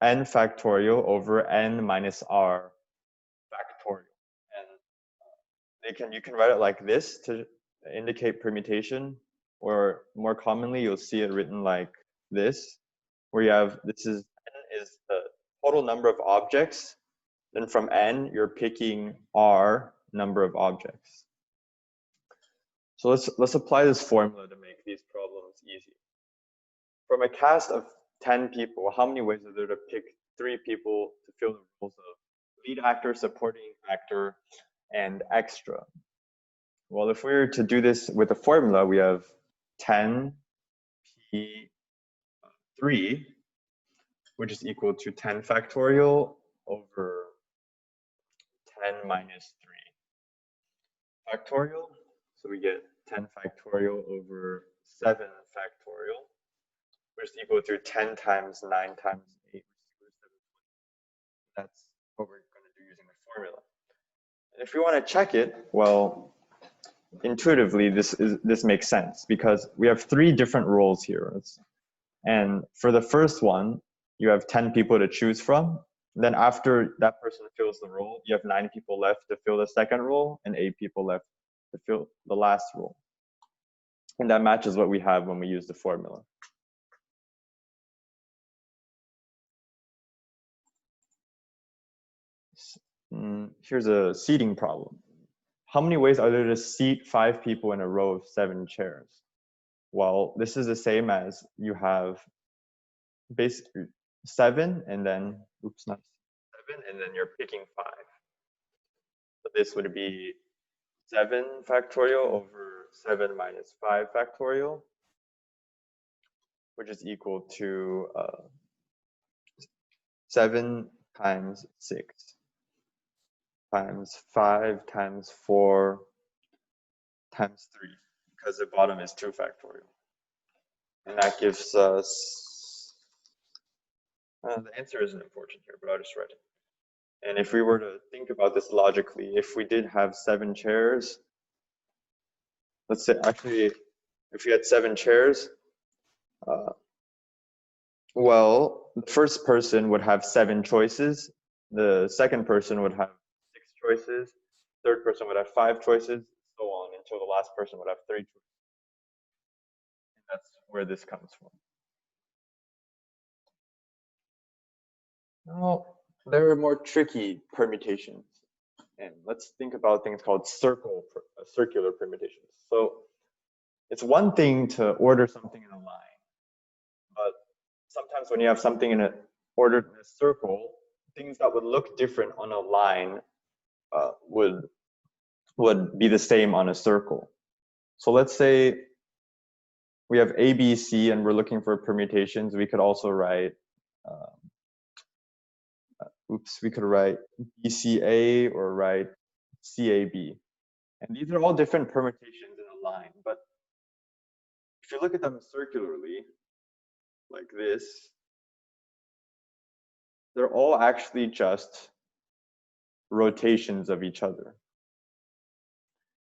n factorial over n minus r factorial. And you can write it like this to indicate permutation, or more commonly, you'll see it written like this, where you have, n is the total number of objects. Then from n, you're picking r number of objects. So let's apply this formula to make these problems easy. From a cast of 10 people, how many ways are there to pick 3 people to fill the roles of lead actor, supporting actor, and extra? Well, if we were to do this with a formula, we have 10 p3, which is equal to 10 factorial over 10 minus 3 factorial. So we get 10 factorial over 7 factorial, which is equal to 10 times 9 times 8, which is equal to 720. That's what we're going to do using the formula. And if we want to check it, well, intuitively, this makes sense because we have 3 different roles here. And for the first one, you have 10 people to choose from. Then after that person fills the role, you have 9 people left to fill the second role and 8 people left to fill the last role. And that matches what we have when we use the formula. Here's a seating problem. How many ways are there to seat 5 people in a row of 7 chairs? Well, this is the same as you have basically 7 and then, oops, not 7, and then you're picking 5. So this would be 7 factorial over 7 minus 5 factorial, which is equal to 7 times 6 times 5 times 4 times 3, because the bottom is 2 factorial. And that gives us, the answer isn't important here, but I'll just write it. And if we were to think about this logically, if we did have 7 chairs, let's say, actually, if we had 7 chairs, well, the first person would have 7 choices, the second person would have 6 choices, third person would have 5 choices, so on until the last person would have 3 choices. And that's where this comes from. Now, there are more tricky permutations. And let's think about things called circular permutations. So it's one thing to order something in a line, but sometimes when you have something ordered in a circle, things that would look different on a line would be the same on a circle. So let's say we have A, B, C, and we're looking for permutations. We could also write, we could write BCA or write CAB. And these are all different permutations in a line, but if you look at them circularly, like this, they're all actually just rotations of each other.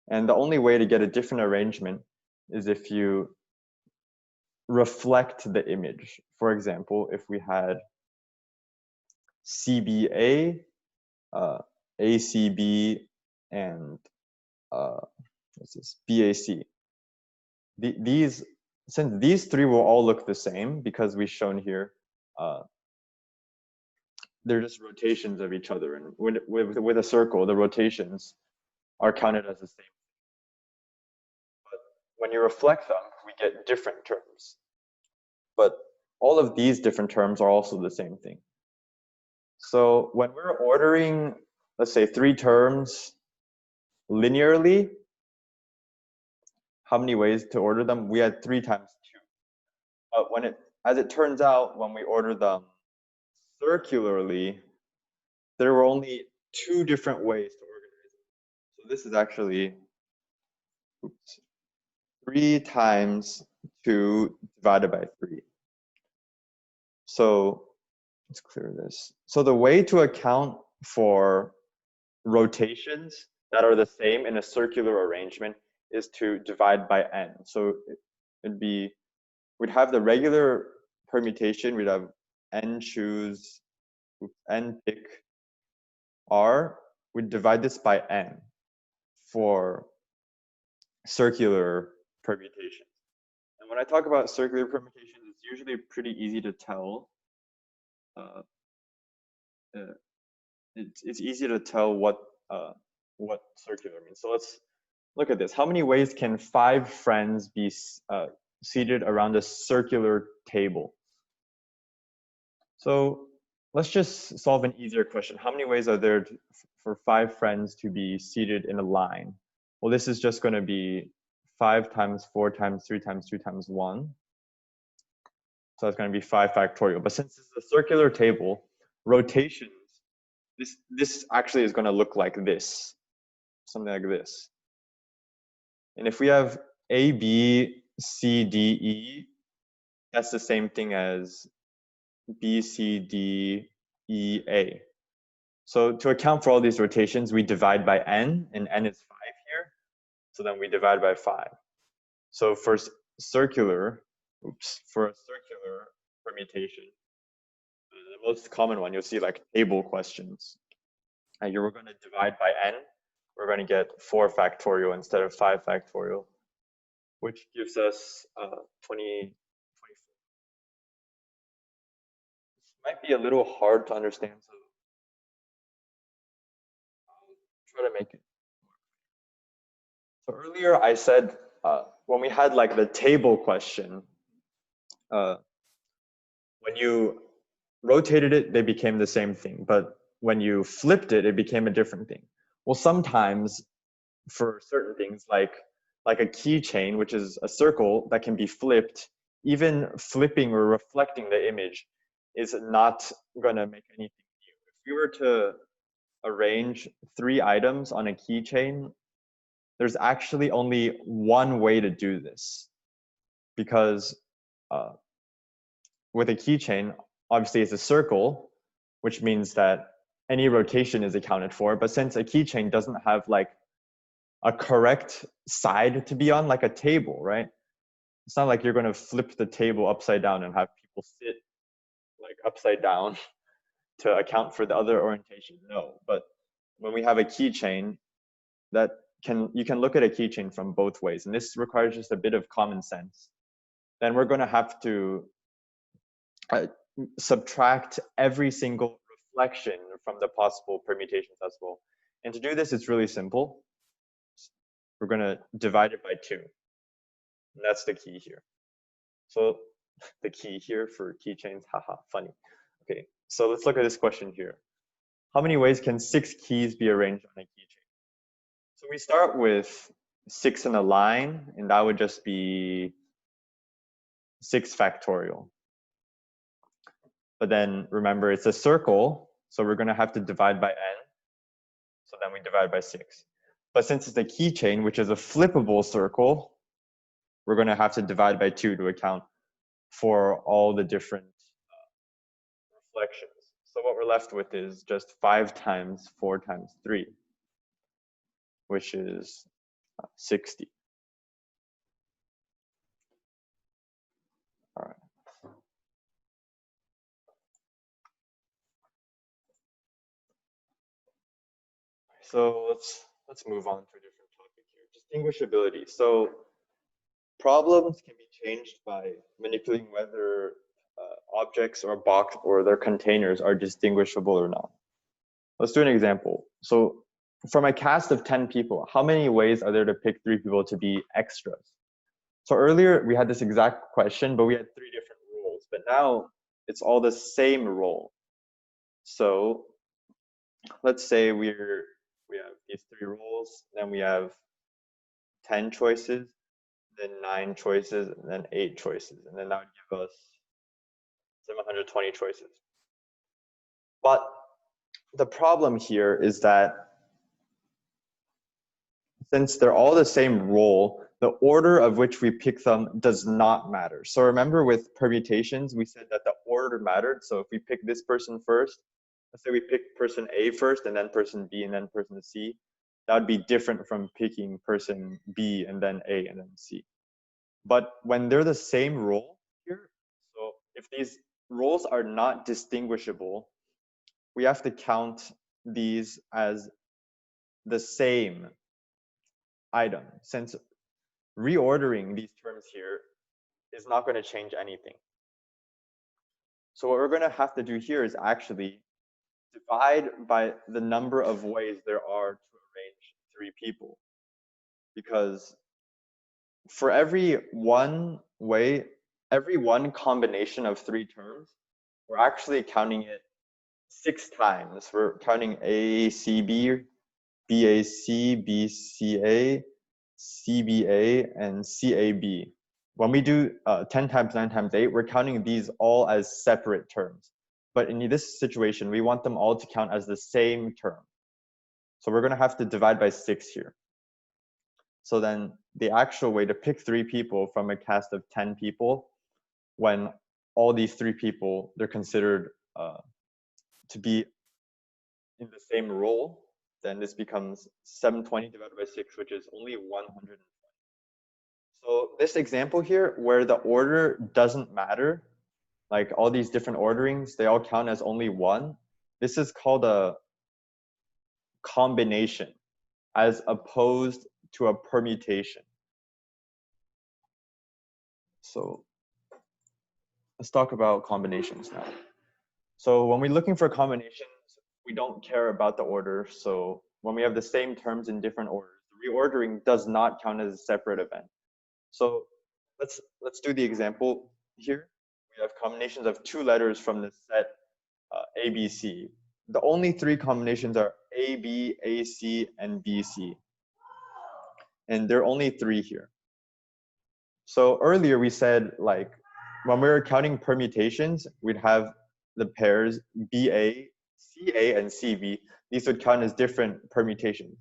And the only way to get a different arrangement is if you reflect the image. For example, if we had CBA ACB and what's this, BAC. Since these three will all look the same because we've shown here, they're just rotations of each other, and with a circle, the rotations are counted as the same. But when you reflect them, we get different terms. But all of these different terms are also the same thing. So when we're ordering, let's say, 3 terms linearly, how many ways to order them? We had 3 times 2. But as it turns out, when we order them circularly, there were only 2 different ways to organize them. So this is actually 3 times 2 divided by 3. So let's clear this. So the way to account for rotations that are the same in a circular arrangement is to divide by n. So we'd have the regular permutation, we'd have n choose, n pick r, we'd divide this by n for circular permutation. And when I talk about circular permutations, it's usually pretty easy to tell. It's easy to tell what circular means. So let's look at this. How many ways can 5 friends be seated around a circular table? So let's just solve an easier question. How many ways are there for 5 friends to be seated in a line? Well, this is just going to be 5 times 4 times 3 times 2 times 1. So that's going to be 5 factorial. But since it's a circular table, rotations, this actually is going to look like this, something like this. And if we have A, B, C, D, E, that's the same thing as B, C, D, E, A. So to account for all these rotations, we divide by n, and n is 5 here. So then we divide by 5. So for a circular permutation, the most common one, you'll see like table questions. And you're going to divide by n. We're going to get 4 factorial instead of 5 factorial, which gives us 24. This might be a little hard to understand, so I'll try to make it. So earlier I said when we had like the table question, when you rotated it, they became the same thing. But when you flipped it, it became a different thing. Well, sometimes for certain things like a keychain, which is a circle that can be flipped, even flipping or reflecting the image is not going to make anything new. If we were to arrange 3 items on a keychain, there's actually only one way to do this, because with a keychain, obviously it's a circle, which means that any rotation is accounted for. But since a keychain doesn't have like a correct side to be on, like a table, right? It's not like you're going to flip the table upside down and have people sit like upside down to account for the other orientation. No, but when we have a keychain, you can look at a keychain from both ways, and this requires just a bit of common sense. Then we're going to have to subtract every single reflection from the possible permutations as well. And to do this, it's really simple. We're going to divide it by 2. And that's the key here. So the key here for keychains, haha, funny. Okay, so let's look at this question here. How many ways can 6 keys be arranged on a keychain? So we start with 6 in a line, and that would just be 6 factorial. But then remember, it's a circle, so we're going to have to divide by n. So then we divide by 6. But since it's a keychain, which is a flippable circle, we're going to have to divide by 2 to account for all the different reflections. So what we're left with is just 5 times 4 times 3, which is 60. All right. So let's move on to a different topic here. Distinguishability. So problems can be changed by manipulating whether objects or box or their containers are distinguishable or not. Let's do an example. So from a cast of 10 people, how many ways are there to pick 3 people to be extras? So earlier we had this exact question, but we had 3 different roles, but now it's all the same role. So let's say we have these 3 roles, then we have 10 choices, then 9 choices, and then 8 choices, and then that would give us 720 choices. But the problem here is that since they're all the same role, the order of which we pick them does not matter. So remember with permutations, we said that the order mattered. So if we pick this person first, let's say we pick person A first and then person B and then person C, that would be different from picking person B and then A and then C. But when they're the same role here, so if these roles are not distinguishable, we have to count these as the same item, since reordering these terms here is not going to change anything. So what we're going to have to do here is actually divide by the number of ways there are to arrange 3 people. Because for every one way, every one combination of 3 terms, we're actually counting it 6 times. We're counting ACB, BAC, BCA, CBA, and CAB. When we do 10 times 9 times 8, we're counting these all as separate terms. But in this situation, we want them all to count as the same term. So we're going to have to divide by 6 here. So then the actual way to pick 3 people from a cast of 10 people, when all these 3 people, they're considered to be in the same role, then this becomes 720 divided by 6, which is only 120. So this example here, where the order doesn't matter, like all these different orderings, they all count as only 1. This is called a combination as opposed to a permutation. So let's talk about combinations now. So when we're looking for combinations, we don't care about the order. So when we have the same terms in different orders, reordering does not count as a separate event. So let's do the example here. We have combinations of 2 letters from the set ABC. The only 3 combinations are AB, AC, and BC. And there are only 3 here. So earlier we said, like, when we were counting permutations, we'd have the pairs BA, CA, and CB. These would count as different permutations.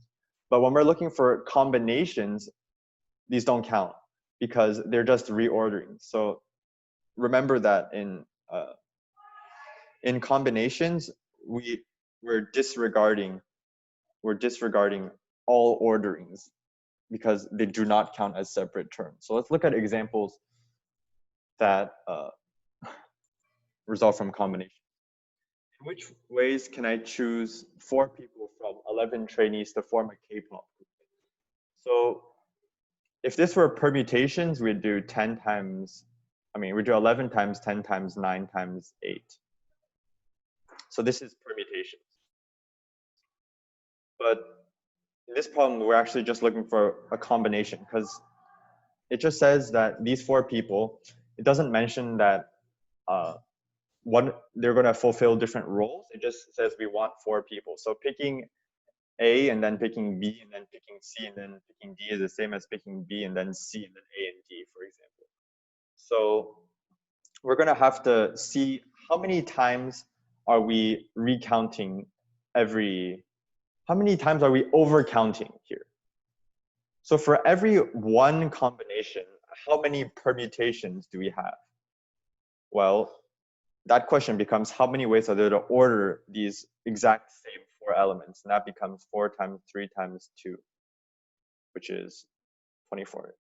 But when we're looking for combinations, these don't count because they're just reordering. So remember that in combinations, we're disregarding all orderings because they do not count as separate terms. So let's look at examples that result from combinations. In which ways can I choose 4 people from 11 trainees to form a K-pop group? So if this were permutations, we'd do 10 times, we'd do 11 times 10 times 9 times 8. So this is permutations. But in this problem, we're actually just looking for a combination because it just says that these 4 people, it doesn't mention that they're going to fulfill different roles. It just says we want 4 people. So picking A and then picking B and then picking C and then picking D is the same as picking B and then C and then A and D, for example. So we're going to have to see how many times are we recounting how many times are we overcounting here? So for every one combination, how many permutations do we have? Well, that question becomes how many ways are there to order these exact same 4 elements? And that becomes 4 times 3 times 2, which is 24.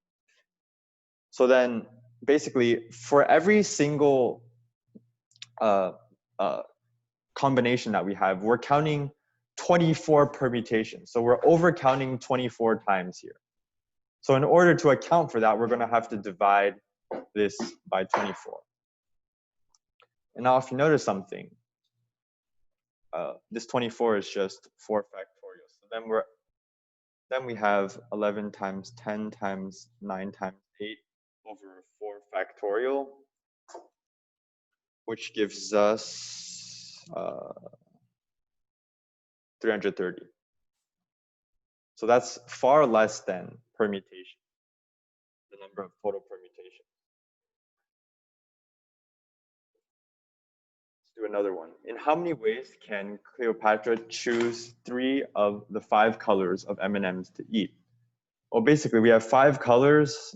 So then basically for every single combination that we have, we're counting 24 permutations. So we're overcounting 24 times here. So in order to account for that, we're going to have to divide this by 24. And now if you notice something, this 24 is just 4 factorial. So then we have 11 times 10 times 9 times 8 over 4 factorial, which gives us 330. So that's far less than permutation, the number of total permutations. Let's do another one. In how many ways can Cleopatra choose 3 of the 5 colors of M&Ms to eat? Well, basically, we have 5 colors,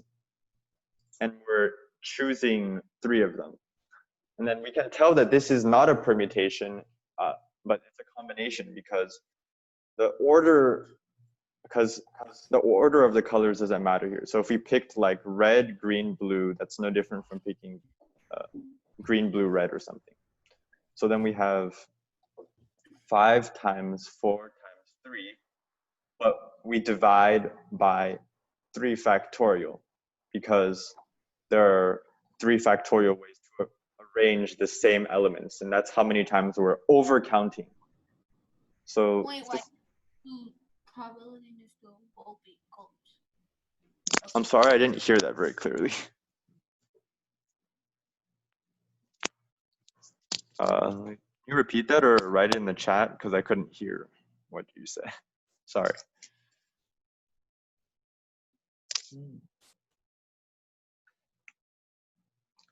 and we're choosing 3 of them. And then we can tell that this is not a permutation, but it's a combination because the order of the colors doesn't matter here. So if we picked like red, green, blue, that's no different from picking green, blue, red or something. So then we have 5 times 4 times 3, but we divide by 3 factorial because there are 3 factorial ways to arrange the same elements, and that's how many times we're overcounting. So wait, the probability is still will be close. Okay. I'm sorry, I didn't hear that very clearly. Can you repeat that or write it in the chat because I couldn't hear what you said. Sorry.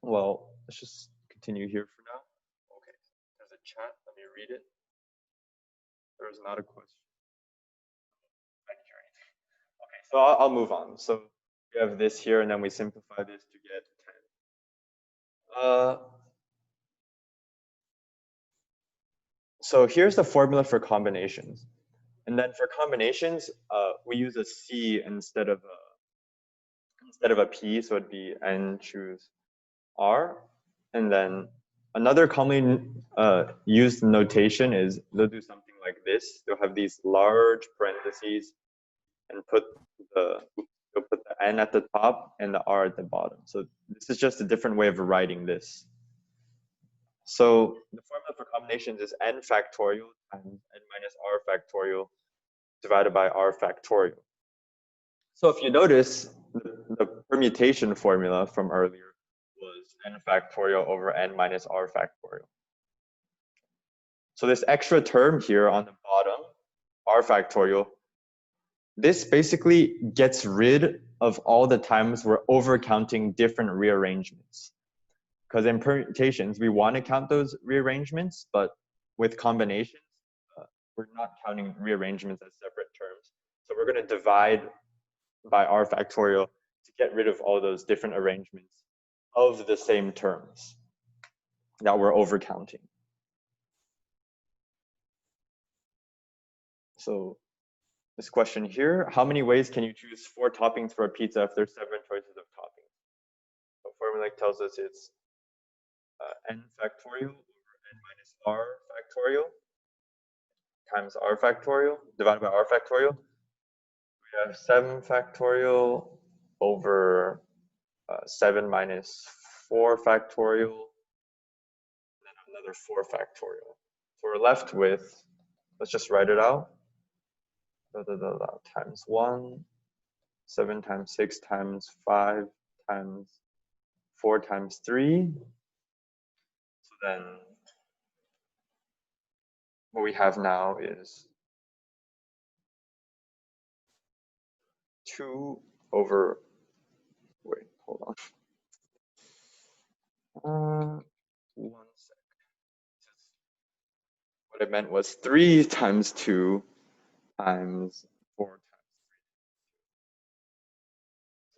Well, let's just continue here for now. Okay, there's a chat. Let me read it. There is not a question. I didn't hear anything. Okay, so I'll move on. So we have this here, and then we simplify this to get 10. So here's the formula for combinations. And then for combinations, we use a C instead of a P, so it'd be N choose R. And then another commonly used notation is they'll do something like this. They'll have these large parentheses and they'll put the N at the top and the R at the bottom. So this is just a different way of writing this. So the formula for combinations is N factorial times N minus R factorial divided by R factorial. So if you notice, the permutation formula from earlier was N factorial over N minus R factorial. So this extra term here on the bottom, R factorial, this basically gets rid of all the times we're overcounting different rearrangements. Because in permutations, we want to count those rearrangements, but with combinations, we're not counting rearrangements as separate terms. So we're going to divide by R factorial to get rid of all those different arrangements of the same terms that we're overcounting. So this question here, how many ways can you choose 4 toppings for a pizza if there's 7 choices of toppings? The formula tells us it's N factorial over N minus R factorial times R factorial divided by R factorial. We have 7 factorial over 7 minus 4 factorial, and then another 4 factorial. So we're left with, let's just write it out, times 1, 7 times 6 times 5 times 4 times 3. So then what we have now is 2 over, wait, hold on. 1 sec. What I meant was 3 times 2 times 4 times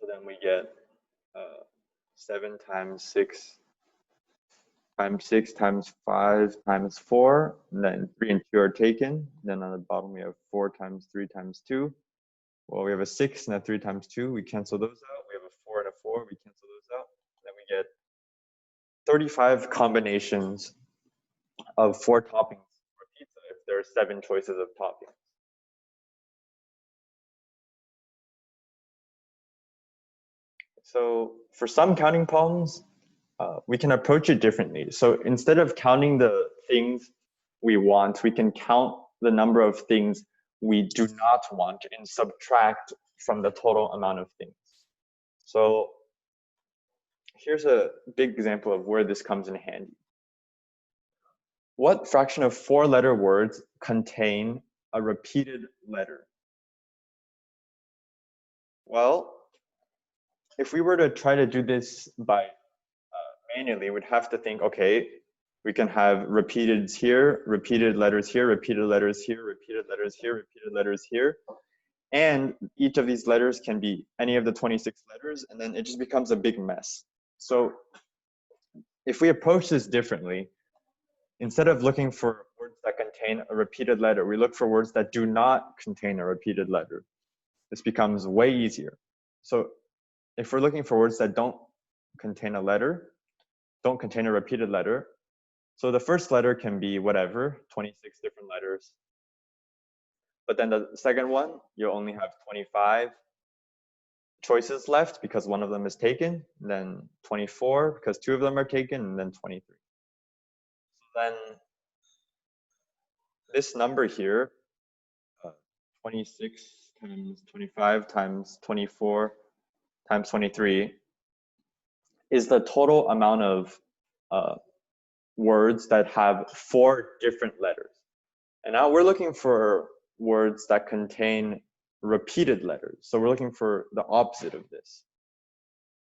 3. So then we get 7 times 6 times 6 times 5 times 4, and then 3 and 2 are taken. Then on the bottom we have 4 times 3 times 2. Well, we have a 6 and a 3 times 2. We cancel those out. We have a 4 and a 4. We cancel those out. Then we get 35 combinations of 4 toppings for pizza if there are 7 choices of toppings. So for some counting problems, we can approach it differently. So instead of counting the things we want, we can count the number of things we do not want and subtract from the total amount of things. So here's a big example of where this comes in handy. What fraction of 4-letter words contain a repeated letter? Well, if we were to try to do this by manually, we'd have to think, okay, we can have repeated here, repeated letters here, repeated letters here, repeated letters here, repeated letters here. And each of these letters can be any of the 26 letters, and then it just becomes a big mess. So if we approach this differently, instead of looking for words that contain a repeated letter, we look for words that do not contain a repeated letter. This becomes way easier. So if we're looking for words that don't contain a letter, don't contain a repeated letter, so the first letter can be whatever, 26 different letters. But then the second one, you only have 25 choices left because one of them is taken, then 24 because 2 of them are taken, and then 23. So then this number here, 26 times 25 times 24 times 23, is the total amount of words that have 4 different letters. And now we're looking for words that contain repeated letters. So we're looking for the opposite of this.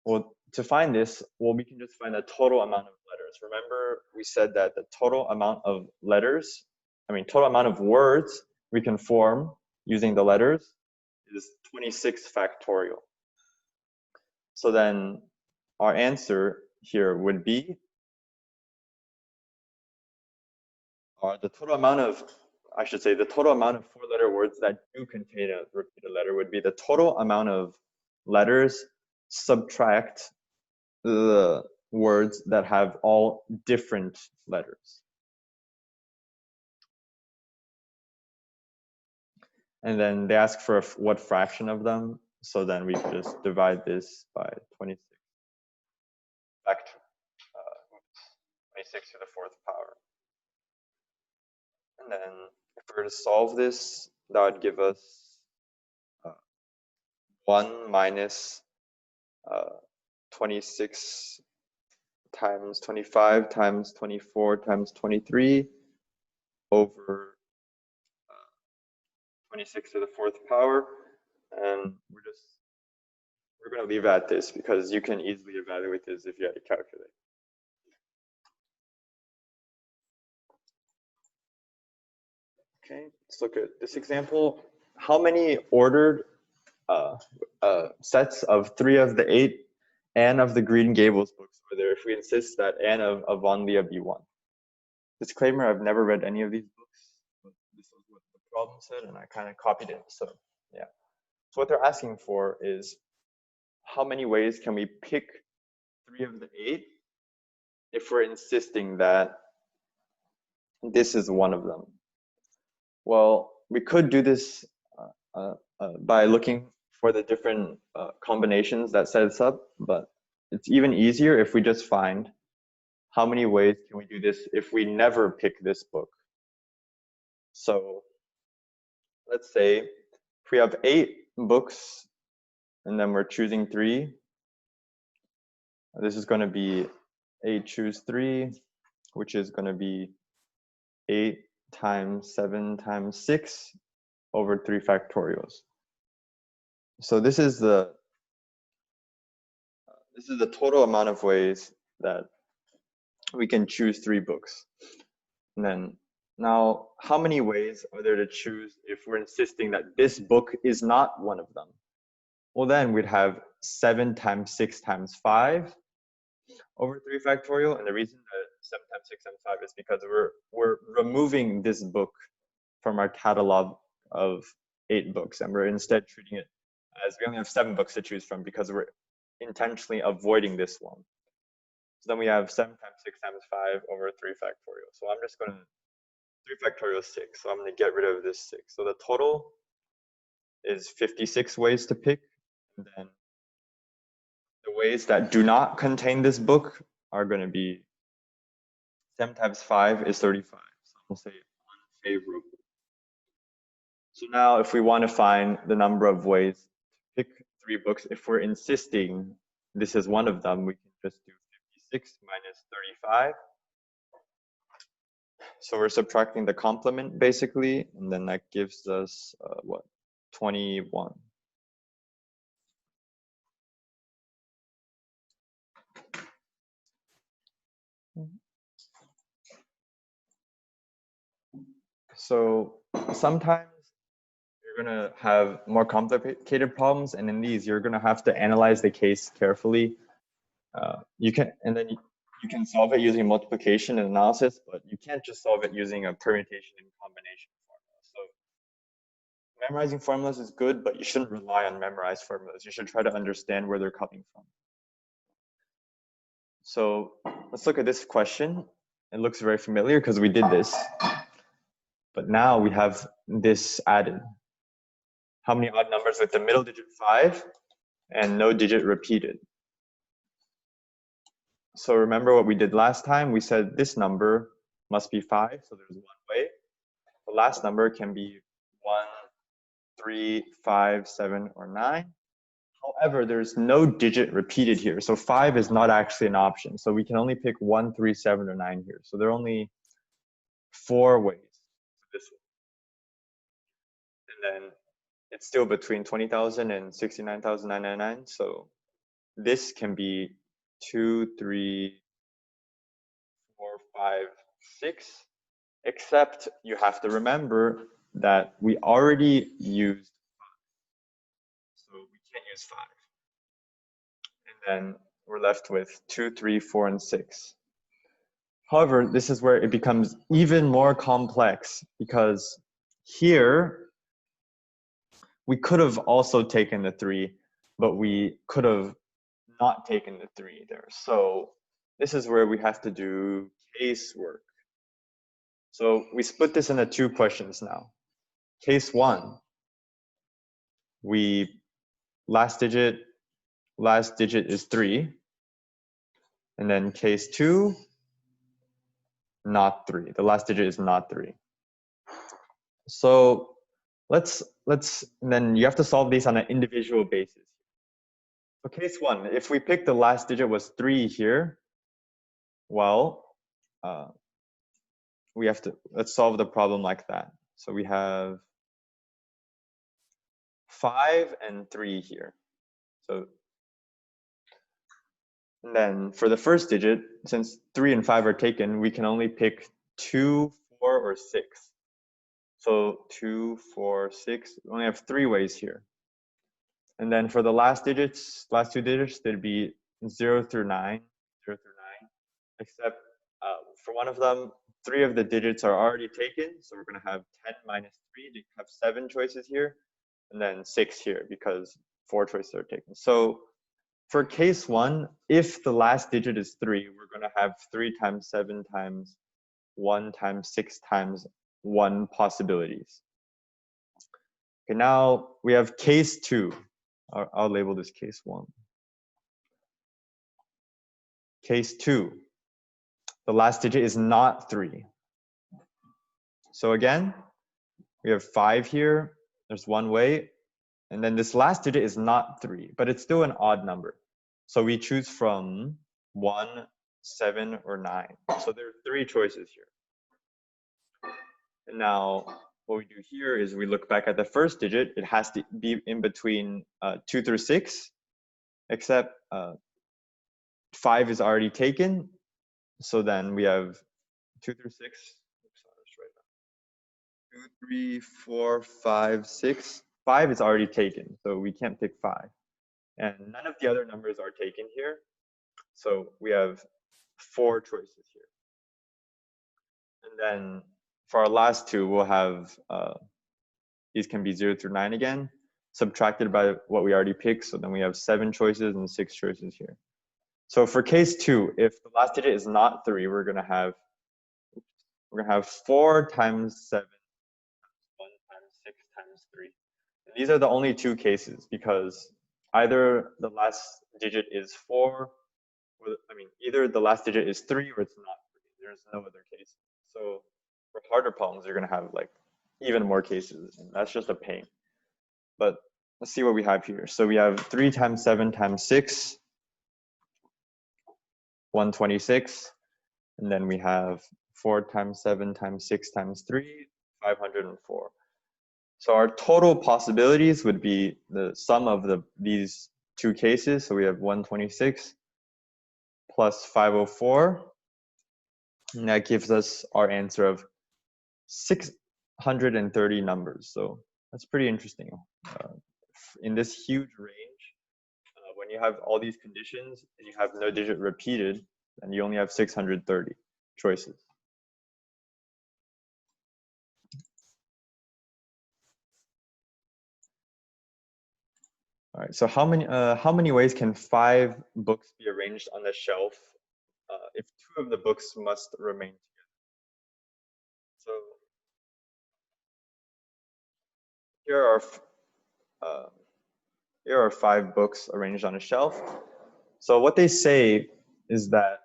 Well, to find this, well, we can just find the total amount of letters. Remember, we said that the total amount of letters, total amount of words we can form using the letters is 26 factorial. So then our answer here would be the total amount of 4-letter words that do contain a repeated letter would be the total amount of letters subtract the words that have all different letters. And then they ask for what fraction of them. So then we could just divide this by 26. 26 to the 4th power. And then if we were to solve this, that would give us 1 minus 26 times 25 times 24 times 23 over 26 to the 4th power. And we're going to leave it at this because you can easily evaluate this if you had to calculate. Okay, let's look at this example. How many ordered sets of 3 of the 8 Anne of the Green Gables books are there if we insist that Anne of Von Leah be 1? Disclaimer, I've never read any of these books, but this is what the problem said and I kind of copied it, so yeah. So what they're asking for is how many ways can we pick 3 of the 8 if we're insisting that this is one of them? Well, we could do this by looking for the different combinations that set us up, but it's even easier if we just find how many ways can we do this if we never pick this book. So let's say if we have 8 books and then we're choosing 3, this is going to be 8 choose 3, which is going to be 8 times 7 times 6 over 3 factorials. So this is the total amount of ways that we can choose 3 books. And then now, how many ways are there to choose if we're insisting that this book is not one of them? Well, then we'd have 7 times 6 times 5 over 3 factorial. And the reason that 7 times 6 times 5 is because we're removing this book from our catalog of 8 books, and we're instead treating it as we only have 7 books to choose from because we're intentionally avoiding this one. So then we have 7 times 6 times 5 over 3 factorial. So I'm just going to 3 factorial 6. So I'm going to get rid of this 6. So the total is 56 ways to pick. And then the ways that do not contain this book are going to be 7 times 5 is 35. So we'll say unfavorable. So now if we want to find the number of ways to pick 3 books, if we're insisting this is one of them, we can just do 56 minus 35. So we're subtracting the complement basically, and then that gives us what? 21. So sometimes you're gonna have more complicated problems, and in these you're gonna have to analyze the case carefully. You can solve it using multiplication and analysis, but you can't just solve it using a permutation and combination formula. So memorizing formulas is good, but you shouldn't rely on memorized formulas. You should try to understand where they're coming from. So let's look at this question. It looks very familiar because we did this. But now we have this added. How many odd numbers with the middle digit 5 and no digit repeated? So remember what we did last time? We said this number must be 5, so there's one way. The last number can be 1, 3, 5, 7, or 9. However, there's no digit repeated here. So 5 is not actually an option. So we can only pick 1, 3, 7, or 9 here. So there are only 4 ways for this one. And then it's still between 20,000 and 69,999. So this can be 2, 3, 4, 5, 6. Except you have to remember that we already used 5. So we can't use 5. And then we're left with 2, 3, 4, and 6. However, this is where it becomes even more complex because here we could have also taken the 3, but we could have not taken the 3 there. So this is where we have to do case work. So we split this into 2 questions now. Case 1, last digit is 3. And then case 2, not 3. The last digit is not 3. So then you have to solve these on an individual basis. So case 1, if we pick the last digit was 3 here, well, let's solve the problem like that. So we have 5 and 3 here. So and then for the first digit, since 3 and 5 are taken, we can only pick 2, 4, or 6. So 2, 4, 6, we only have 3 ways here. And then for the last 2 digits, there'd be 0 through 9, except for one of them, 3 of the digits are already taken. So we're gonna have 10 minus 3 to have 7 choices here, and then 6 here because 4 choices are taken. So for case 1, if the last digit is 3, we're gonna have 3 times 7 times 1 times 6 times 1 possibilities. Okay, now we have case 2. I'll label this case 1. Case 2, the last digit is not 3. So again, we have 5 here, there's one way, and then this last digit is not 3, but it's still an odd number. So we choose from 1, 7, or 9. So there are 3 choices here. And now what we do here is we look back at the first digit. It has to be in between 2 through 6, except 5 is already taken. So then we have 2 through 6. Oops, I'll just write that. 2, 3, 4, 5, 6. 5 is already taken, so we can't pick 5. And none of the other numbers are taken here. So we have 4 choices here. And then for our last 2, we'll have, these can be 0 through 9 again, subtracted by what we already picked. So then we have 7 choices and 6 choices here. So for case 2, if the last digit is not 3, we're gonna have we're gonna have 4 times 7 times 1 times 6 times 3. And these are the only two cases because either the last digit is 4, or either the last digit is 3 or it's not 3. There's no other case. So for harder problems, you're gonna have like even more cases, and that's just a pain. But let's see what we have here. So we have 3 times 7 times 6, 126. And then we have 4 times 7 times 6 times 3, 504. So our total possibilities would be the sum of these two cases. So we have 126 plus 504. And that gives us our answer of 630 numbers. So that's pretty interesting. In this huge range, when you have all these conditions and you have no digit repeated, then you only have 630 choices. All right, so how many ways can 5 books be arranged on the shelf if 2 of the books must remain together? So here are 5 books arranged on a shelf. So what they say is that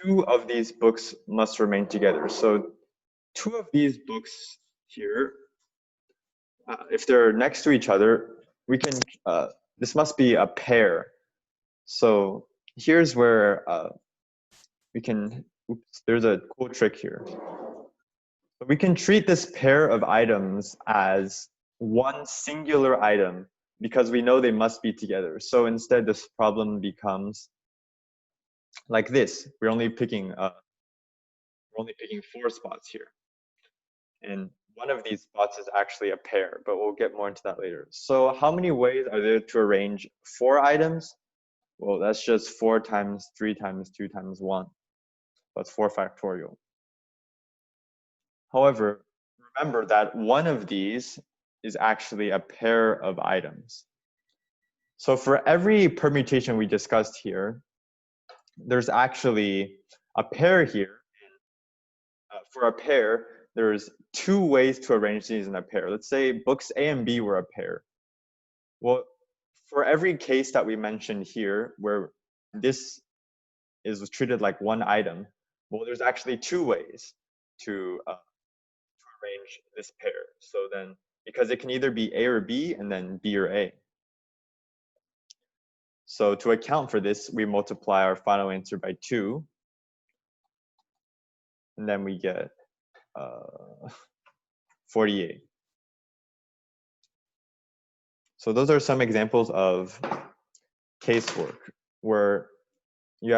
2 of these books must remain together. So 2 of these books here, if they're next to each other, we can, this must be a pair. So here's where we can, oops, there's a cool trick here. So we can treat this pair of items as one singular item because we know they must be together. So instead this problem becomes like this. We're only picking 4 spots here. And one of these spots is actually a pair, but we'll get more into that later. So how many ways are there to arrange 4 items? Well, that's just 4 times 3 times 2 times 1. That's 4 factorial. However, remember that one of these is actually a pair of items. So for every permutation we discussed here, there's actually a pair here. For a pair, there's 2 ways to arrange these in a pair. Let's say books A and B were a pair. Well, for every case that we mentioned here, where this is treated like one item, well, there's actually 2 ways to arrange this pair. So then, because it can either be A or B and then B or A. So to account for this, we multiply our final answer by 2. And then we get 48. So those are some examples of casework where you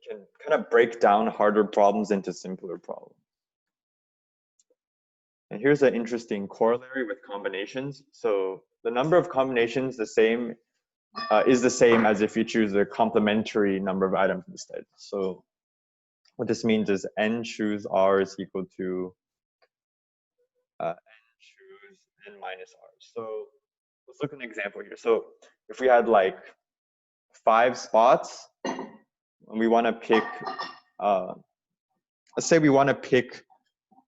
can kind of break down harder problems into simpler problems. And here's an interesting corollary with combinations. So the number of combinations is the same as if you choose a complementary number of items instead. So what this means is n choose r is equal to n choose n minus r. So let's look at an example here. So if we had like 5 spots, and we want to pick, let's say we want to pick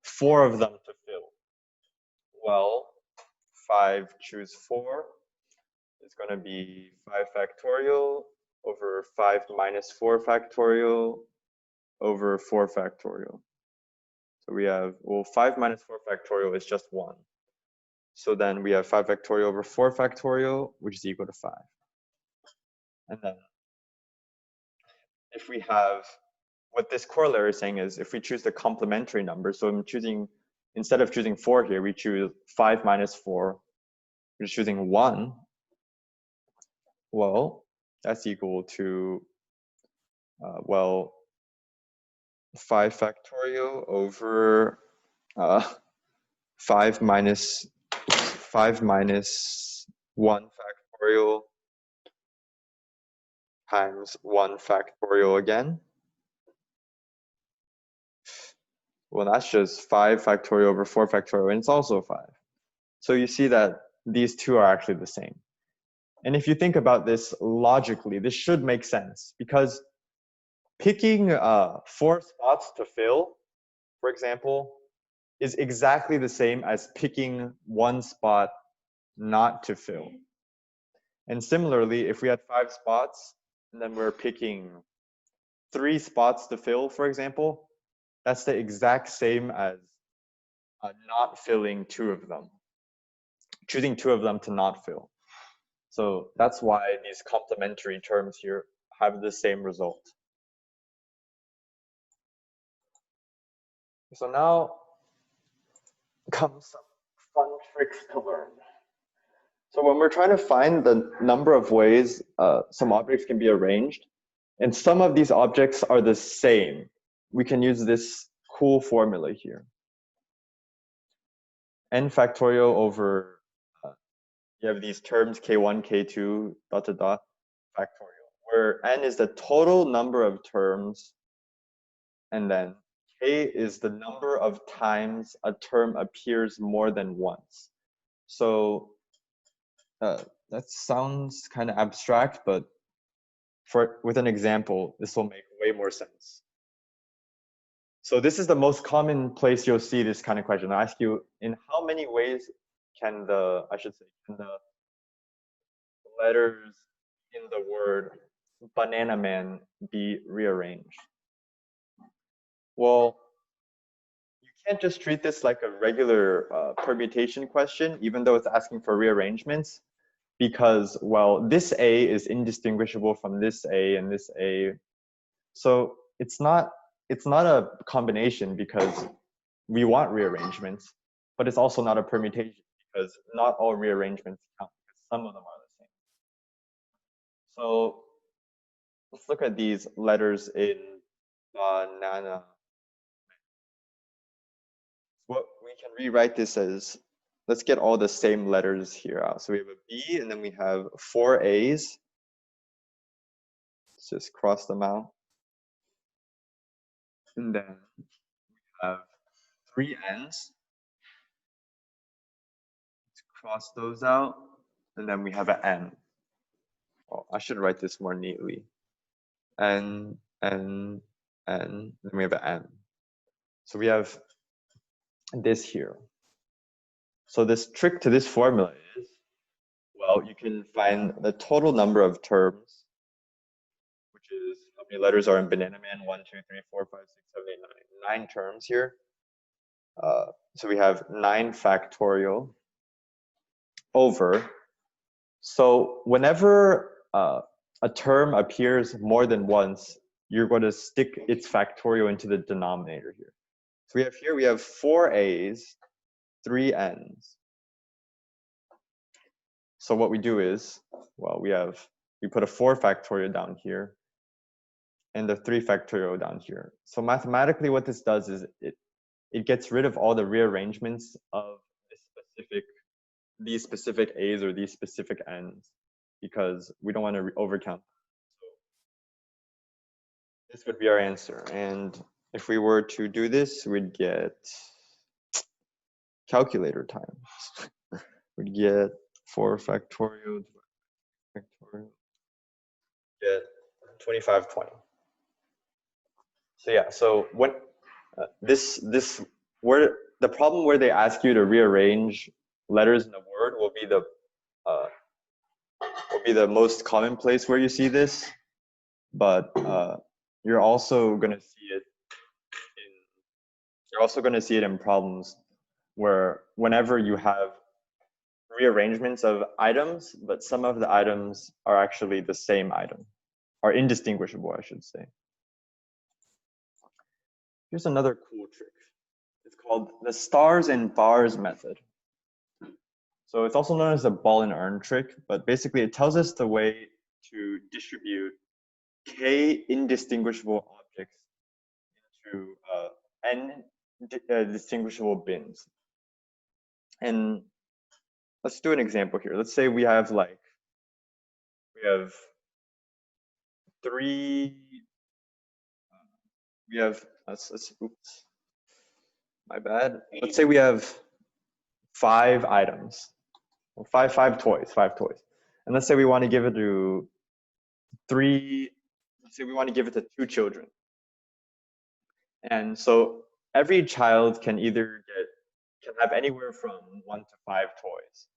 4 of them to fill. Well, 5 choose 4 is going to be 5 factorial over 5 minus 4 factorial over 4 factorial. So we have, well, 5 minus 4 factorial is just 1. So then we have 5 factorial over 4 factorial, which is equal to 5. And then if we have, what this corollary is saying is if we choose the complementary number, so I'm choosing, instead of choosing 4 here, we choose 5 minus 4, which is choosing 1. Well, that's equal to, 5 factorial over 5 minus 1 factorial times 1 factorial again. Well, that's just 5 factorial over 4 factorial, and it's also 5. So you see that these two are actually the same. And if you think about this logically, this should make sense because picking 4 spots to fill for example, is exactly the same as picking one spot not to fill. And similarly, if we had 5 spots and then we're picking 3 spots to fill, for example, that's the exact same as not filling 2 of them, choosing 2 of them to not fill. So that's why these complementary terms here have the same result. So now comes some fun tricks to learn. So when we're trying to find the number of ways some objects can be arranged, and some of these objects are the same, we can use this cool formula here. N factorial over, you have these terms k1, k2, dot to dot, factorial, where n is the total number of terms, and then k is the number of times a term appears more than once. So that sounds kind of abstract, but with an example, this will make way more sense. So this is the most common place you'll see this kind of question. I ask you, in how many ways can the letters in the word banana man be rearranged? Well, you can't just treat this like a regular permutation question, even though it's asking for rearrangements, because, well, this A is indistinguishable from this A and this A. So it's not a combination because we want rearrangements, but it's also not a permutation because not all rearrangements count, because some of them are the same. So let's look at these letters in banana. What we can rewrite this as, let's get all the same letters here out. So we have a B and then we have 4 A's. Let's just cross them out. And then we have 3 N's. Let's cross those out. And then we have an N. Oh, I should write this more neatly. N, N, N, then we have an N. So we have this here. So this trick to this formula is, well, you can find the total number of terms, which is how many letters are in banana man, 1, 2, 3, 4, 5, 6, 7, 8, 9. 9 terms here. So we have 9 factorial over. So whenever a term appears more than once, you're going to stick its factorial into the denominator here. So we have 4 A's, 3 N's. So what we do is, well, we put a 4 factorial down here and the 3 factorial down here. So mathematically what this does is it gets rid of all the rearrangements of these specific A's or these specific N's, because we don't want to overcount. So this would be our answer. And if we were to do this, we'd get calculator time. We'd get 4 factorial, get 2520. So yeah, so when the problem where they ask you to rearrange letters in the word will be the most common place where you see this, but you're also going to see it in problems where whenever you have rearrangements of items, but some of the items are actually the same item, are indistinguishable, I should say. Here's another cool trick. It's called the stars and bars method. So it's also known as the ball and urn trick, but basically it tells us the way to distribute k indistinguishable objects into n distinguishable bins. And let's do an example here. Let's say we have 3. Oops, my bad. Let's say we have 5 items, five toys, and let's say we want to give it to 3. Let's say we want to give it to 2 children, and so every child can have anywhere from 1 to 5 toys,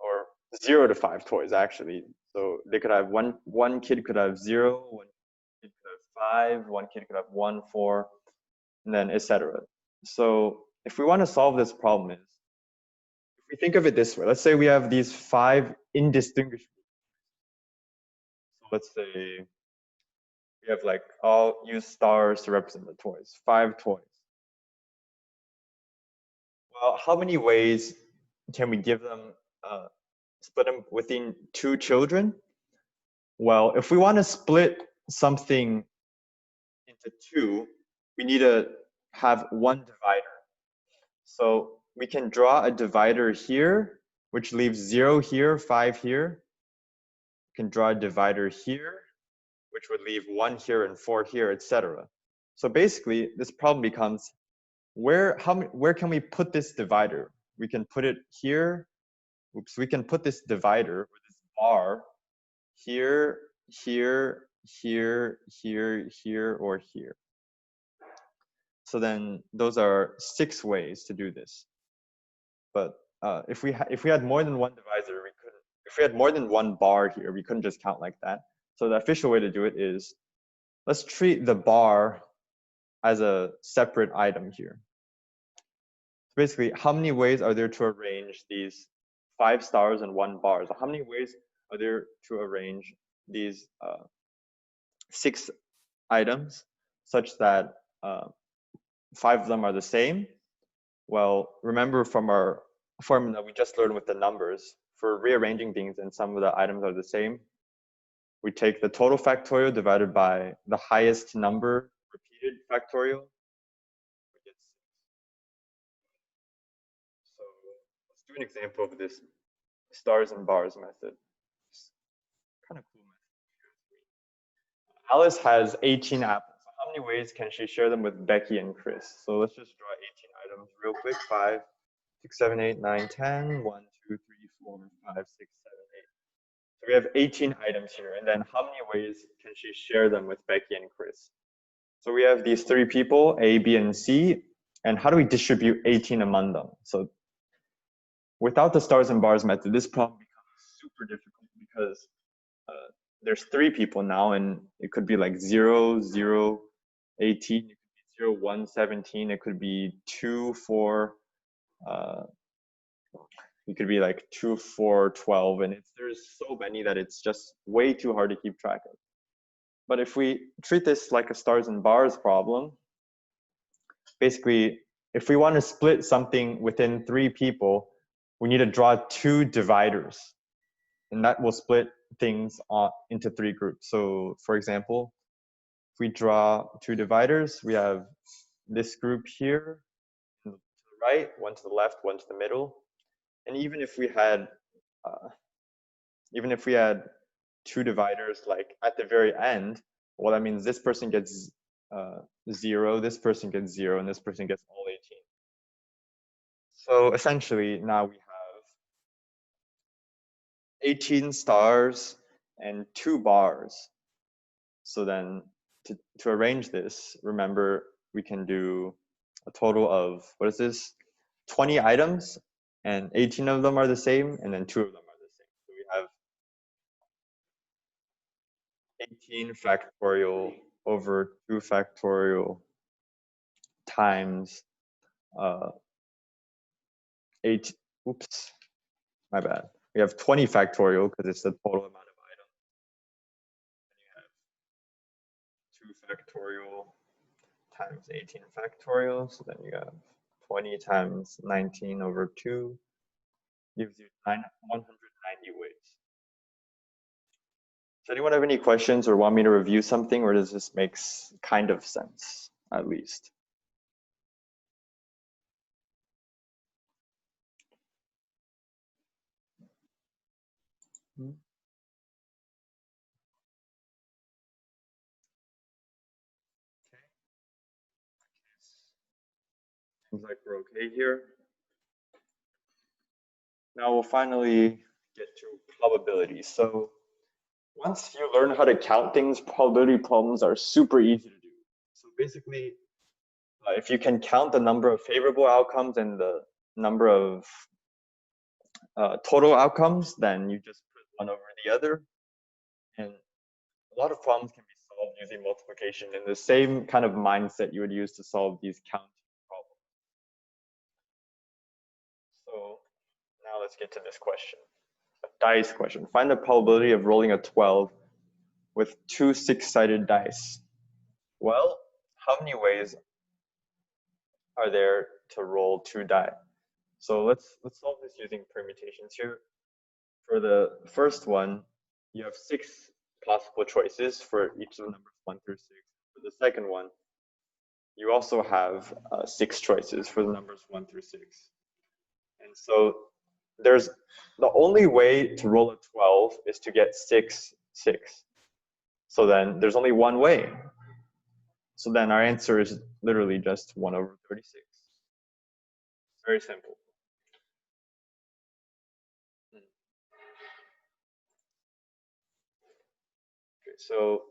or 0 to 5 toys actually. So they could have one kid could have 0, one kid could have 5, one kid could have 1, 4, and then etc. So if we want to solve this problem, if we think of it this way, let's say we have these 5 indistinguishable. So let's say we have like, I'll use stars to represent the toys, 5 toys. Well, how many ways can we give them, split them within 2 children? Well, if we want to split something into 2, we need to have one divider. So we can draw a divider here, which leaves 0 here, 5 here. We can draw a divider here, which would leave 1 here and 4 here, etc. So basically, this problem becomes, where can we put this divider? We can put it here. Oops, we can put this divider, or this bar, here, here, here, here, here, or here. So then those are 6 ways to do this. But if we had more than one divisor, we couldn't. If we had more than one bar here, we couldn't just count like that. So the official way to do it is, let's treat the bar as a separate item here. So basically, how many ways are there to arrange these 5 stars and 1 bar? So how many ways are there to arrange these 6 items such that 5 of them are the same? Well, remember from our formula we just learned with the numbers, for rearranging things and some of the items are the same, we take the total factorial divided by the highest number repeated factorial. We get 6. So let's do an example of this stars and bars method. It's kind of cool method. Alice has 18 apples. So how many ways can she share them with Becky and Chris? So let's just draw 18 items real quick. 5, 6, 7, 8, 9, 10. 1, 2, 3, 4, 5, 6, 7, 8. So we have 18 items here. And then how many ways can she share them with Becky and Chris? So we have these 3 people, A, B, and C. And how do we distribute 18 among them? So without the stars and bars method, this problem becomes super difficult because there's 3 people now, and it could be like 0, 0, 18. It could be 0, 1, 17. It could be 2, 4. It could be like 2, 4, 12. And there's so many that it's just way too hard to keep track of. But if we treat this like a stars and bars problem, basically, if we want to split something within 3 people, we need to draw 2 dividers. And that will split things into 3 groups. So for example, if we draw 2 dividers, we have this group here to the right, one to the left, one to the middle. And even if we had 2 dividers like at the very end, well, that means this person gets 0, this person gets 0, and this person gets all 18. So essentially now we have 18 stars and 2 bars. So then to arrange this, remember we can do a total of, what is this? 20 items, and 18 of them are the same, and then 2 of them are the same. So we have 18 factorial over 2 factorial times 8, oops, my bad. We have 20 factorial because it's the total amount of items. And you have 2 factorial times 18 factorial. So then you have 20 times 19 over 2 gives you 190 ways. Does anyone have any questions or want me to review something, or does this make kind of sense, at least? Okay. Seems like we're okay here. Now we'll finally get to probability. So once you learn how to count things, probability problems are super easy to do. So basically, if you can count the number of favorable outcomes and the number of total outcomes, then you just put one over the other. And a lot of problems can be solved using multiplication in the same kind of mindset you would use to solve these counting problems. So now let's get to this question, a dice question. Find the probability of rolling a 12 with 2 6-sided dice. Well, how many ways are there to roll 2 die? So let's solve this using permutations here. For the first one, you have 6 possible choices for each of the numbers 1 through 6. For the second one, you also have 6 choices for the numbers 1 through 6. And so there's the only way to roll a 12 is to get 6, 6. So then there's only one way. So then our answer is literally just 1 over 36. Very simple. Okay, so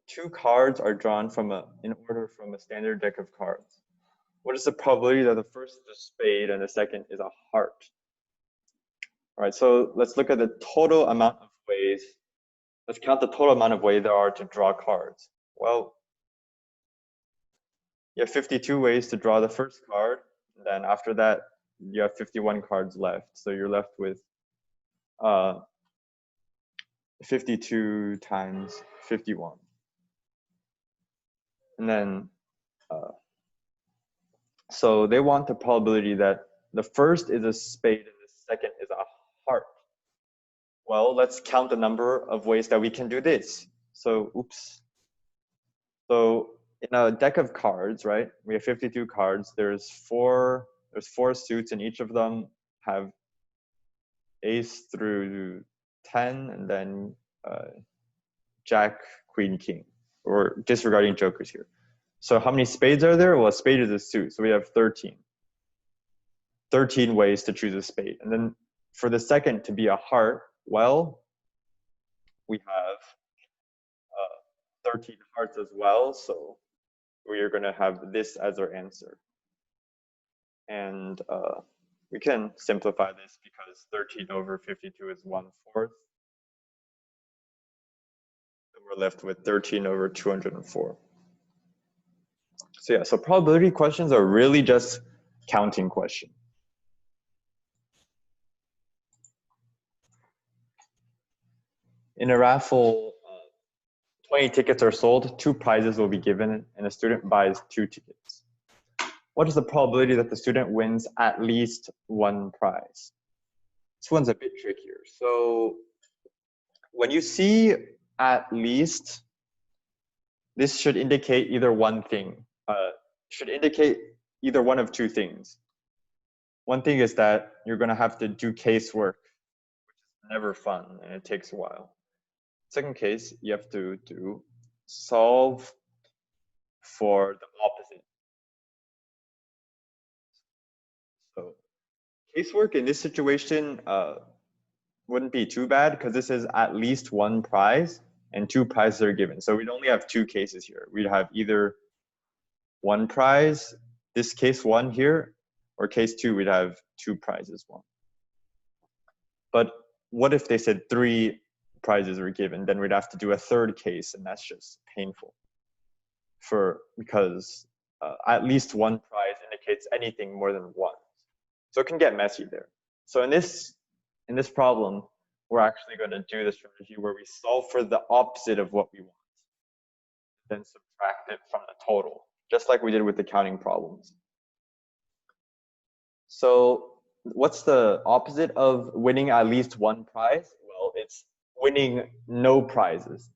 2 cards are drawn in order from a standard deck of cards. What is the probability that the first is a spade and the second is a heart? All right, so let's look at the total amount of ways. Let's count the total amount of ways there are to draw cards. Well, you have 52 ways to draw the first card. And then after that, you have 51 cards left. So you're left with 52 times 51. And then, so they want the probability that the first is a spade and the second is a heart. Well, let's count the number of ways that we can do this. So, oops. So in a deck of cards, right, we have 52 cards. There's four suits, and each of them have ace through 10, and then jack, queen, king. We're disregarding jokers here. So how many spades are there? Well, a spade is a suit, so we have 13. 13 ways to choose a spade. And then for the second to be a heart, well, we have 13 hearts as well, so we are going to have this as our answer. And we can simplify this because 13 over 52 is 1/4. And we're left with 13 over 204. So yeah, so probability questions are really just counting questions. In a raffle, 20 tickets are sold, 2 prizes will be given, and a student buys 2 tickets. What is the probability that the student wins at least 1 prize? This one's a bit trickier. So when you see at least, this should indicate either one thing. Should indicate either one of 2 things. One thing is that you're going to have to do casework, which is never fun and it takes a while. Second case, you have to solve for the opposite. So casework in this situation wouldn't be too bad because this is at least 1 prize and 2 prizes are given. So we'd only have 2 cases here. We'd have either 1 prize, this case 1 here, or case 2, we'd have 2 prizes 1. But what if they said 3 prizes were given? Then we'd have to do a 3rd case, and that's just painful. Because at least 1 prize indicates anything more than 1. So it can get messy there. So in this problem, we're actually going to do the strategy where we solve for the opposite of what we want, then subtract it from the total, just like we did with the counting problems. So what's the opposite of winning at least 1 prize? Well, it's winning no prizes.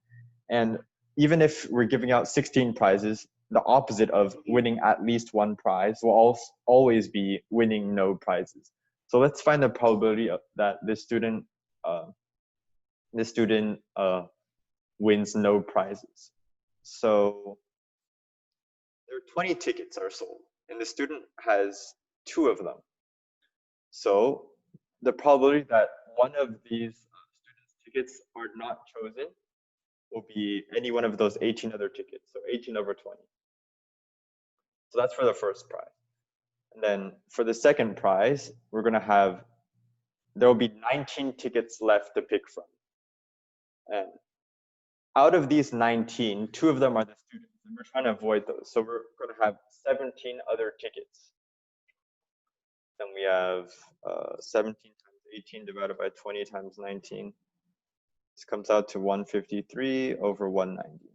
And even if we're giving out 16 prizes, the opposite of winning at least 1 prize will always be winning no prizes. So let's find the probability that this student wins no prizes. So there are 20 tickets are sold, and the student has 2 of them. So the probability that one of these students' tickets are not chosen will be any one of those 18 other tickets, so 18 over 20. So that's for the first prize. And then for the second prize, we're going to have, there will be 19 tickets left to pick from. And out of these 19, 2 of them are the students, and we're trying to avoid those. So we're going to have 17 other tickets. Then we have 17 times 18 divided by 20 times 19. This comes out to 153 over 190.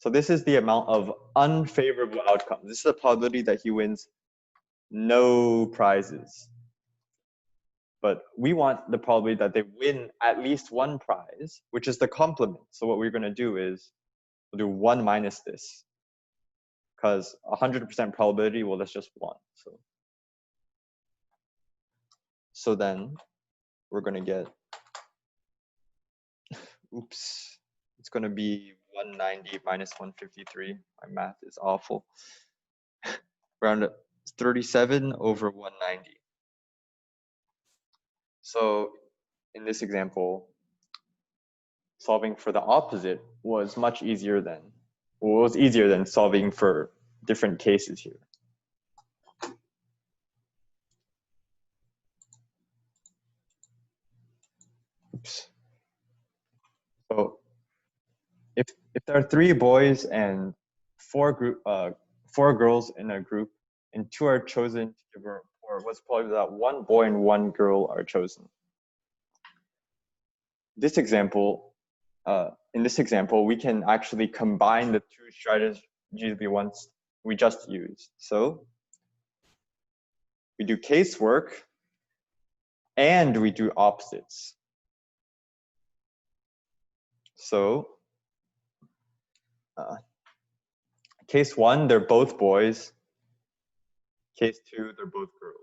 So this is the amount of unfavorable outcomes. This is the probability that he wins no prizes. But we want the probability that they win at least one prize, which is the complement. So what we're going to do is we'll do 1 minus this, because 100% probability, well, that's just 1. So then we're going to get, oops, it's going to be 190 minus 153. My math is awful. Around 37 over 190. So in this example, solving for the opposite was much easier than, well, it was easier than solving for different cases here. Oops. So if there are 3 boys and 4 girls in a group, and 2 are chosen to give a report, what's probably that 1 boy and 1 girl are chosen? This example, in this example, we can actually combine the 2 strategies we just used. So we do casework and we do opposites. So case 1, they're both boys. Case 2, they're both girls.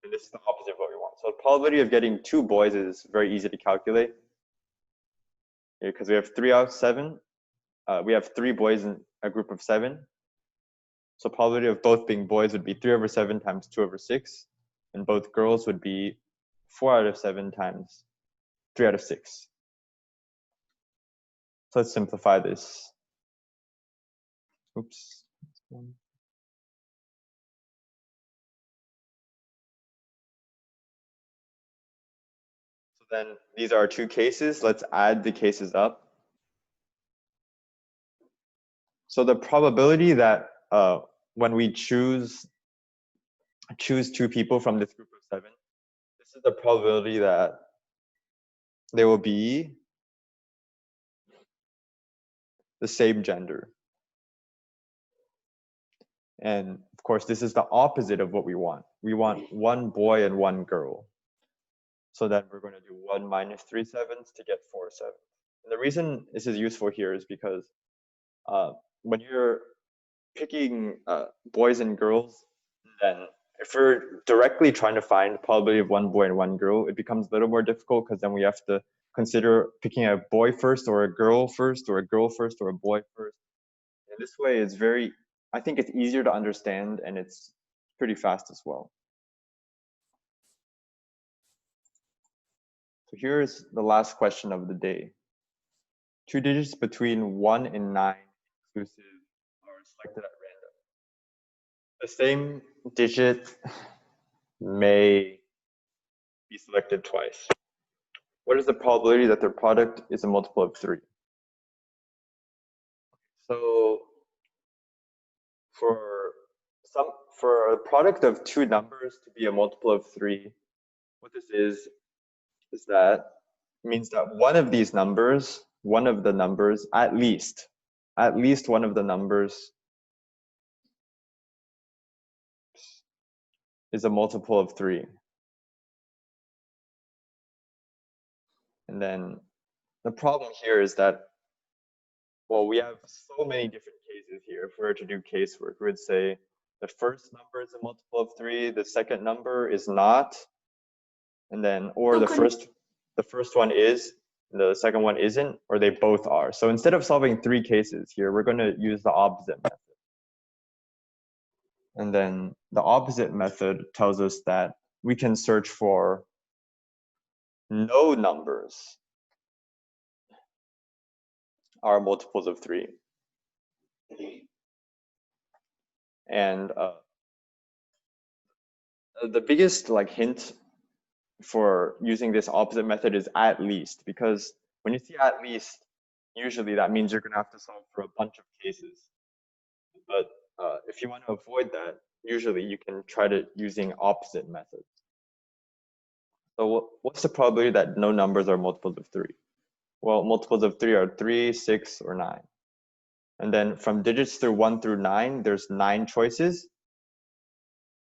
And this is the opposite of what we want. So the probability of getting 2 boys is very easy to calculate, because we have 3 out of 7. We have 3 boys in a group of 7. So probability of both being boys would be 3 over 7 times 2 over 6. And both girls would be 4 out of 7 times 3 out of 6. So let's simplify this. Oops. So then these are our 2 cases. Let's add the cases up. So the probability that when we choose 2 people from this group of 7, this is the probability that they will be the same gender. And of course, this is the opposite of what we want. We want 1 boy and 1 girl. So then we're going to do 1 minus 3/7 to get 4/7. And the reason this is useful here is because when you're picking boys and girls, then if we're directly trying to find the probability of 1 boy and 1 girl, it becomes a little more difficult, because then we have to consider picking a boy first or a girl first or a girl first or a boy first. And this way is very, I think it's easier to understand, and it's pretty fast as well. So here's the last question of the day. 2 digits between 1 and 9 inclusive are selected at random. The same digit may be selected twice. What is the probability that their product is a multiple of 3? So for a product of 2 numbers to be a multiple of 3, what this is that it means that one of the numbers, at least one of the numbers is a multiple of 3. And then the problem here is that, well, we have so many different cases here. If we were to do casework, we would say the first number is a multiple of 3, the second number is not, and then, or the first one is, the second one isn't, or they both are. So instead of solving 3 cases here, we're going to use the opposite method. And then the opposite method tells us that we can search for no numbers are multiples of 3. And the biggest like hint for using this opposite method is at least, because when you see at least, usually that means you're going to have to solve for a bunch of cases. But if you want to avoid that, usually you can try to using opposite methods. So what's the probability that no numbers are multiples of 3? Well, multiples of 3 are 3, 6, or 9. And then from digits through 1 through 9, there's 9 choices.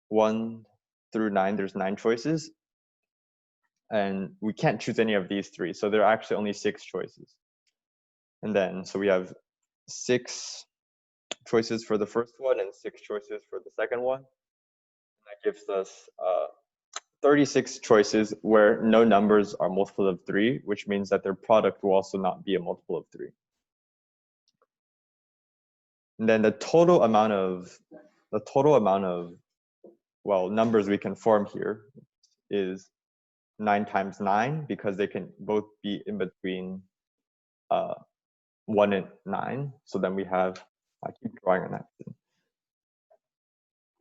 1 through 9, there's 9 choices. And we can't choose any of these 3. So there are actually only 6 choices. And then, so we have 6 choices for the first one and 6 choices for the second one. And that gives us 36 choices where no numbers are multiples of 3, which means that their product will also not be a multiple of 3. And then the total amount of well, numbers we can form here is 9 times 9, because they can both be in between 1 and 9. So then we have, I keep drawing on that.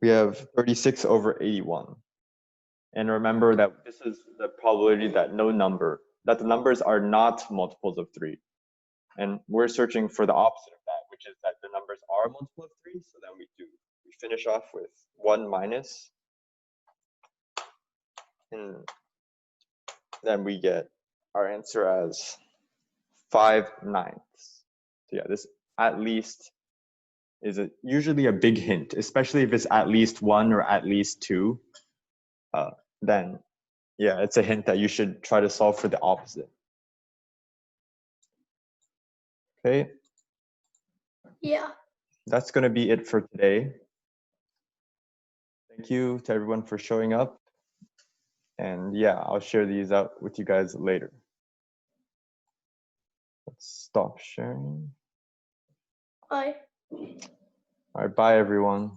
We have 36 over 81. And remember that this is the probability that that the numbers are not multiples of 3. And we're searching for the opposite of that, which is that the numbers are multiple of 3. So then we finish off with 1 minus, and then we get our answer as 5/9. So yeah, this at least is usually a big hint, especially if it's at least 1 or at least 2. Then yeah, it's a hint that you should try to solve for the opposite. Okay. Yeah. That's going to be it for today. Thank you to everyone for showing up. And yeah, I'll share these out with you guys later. Let's stop sharing. Bye. All right, bye everyone.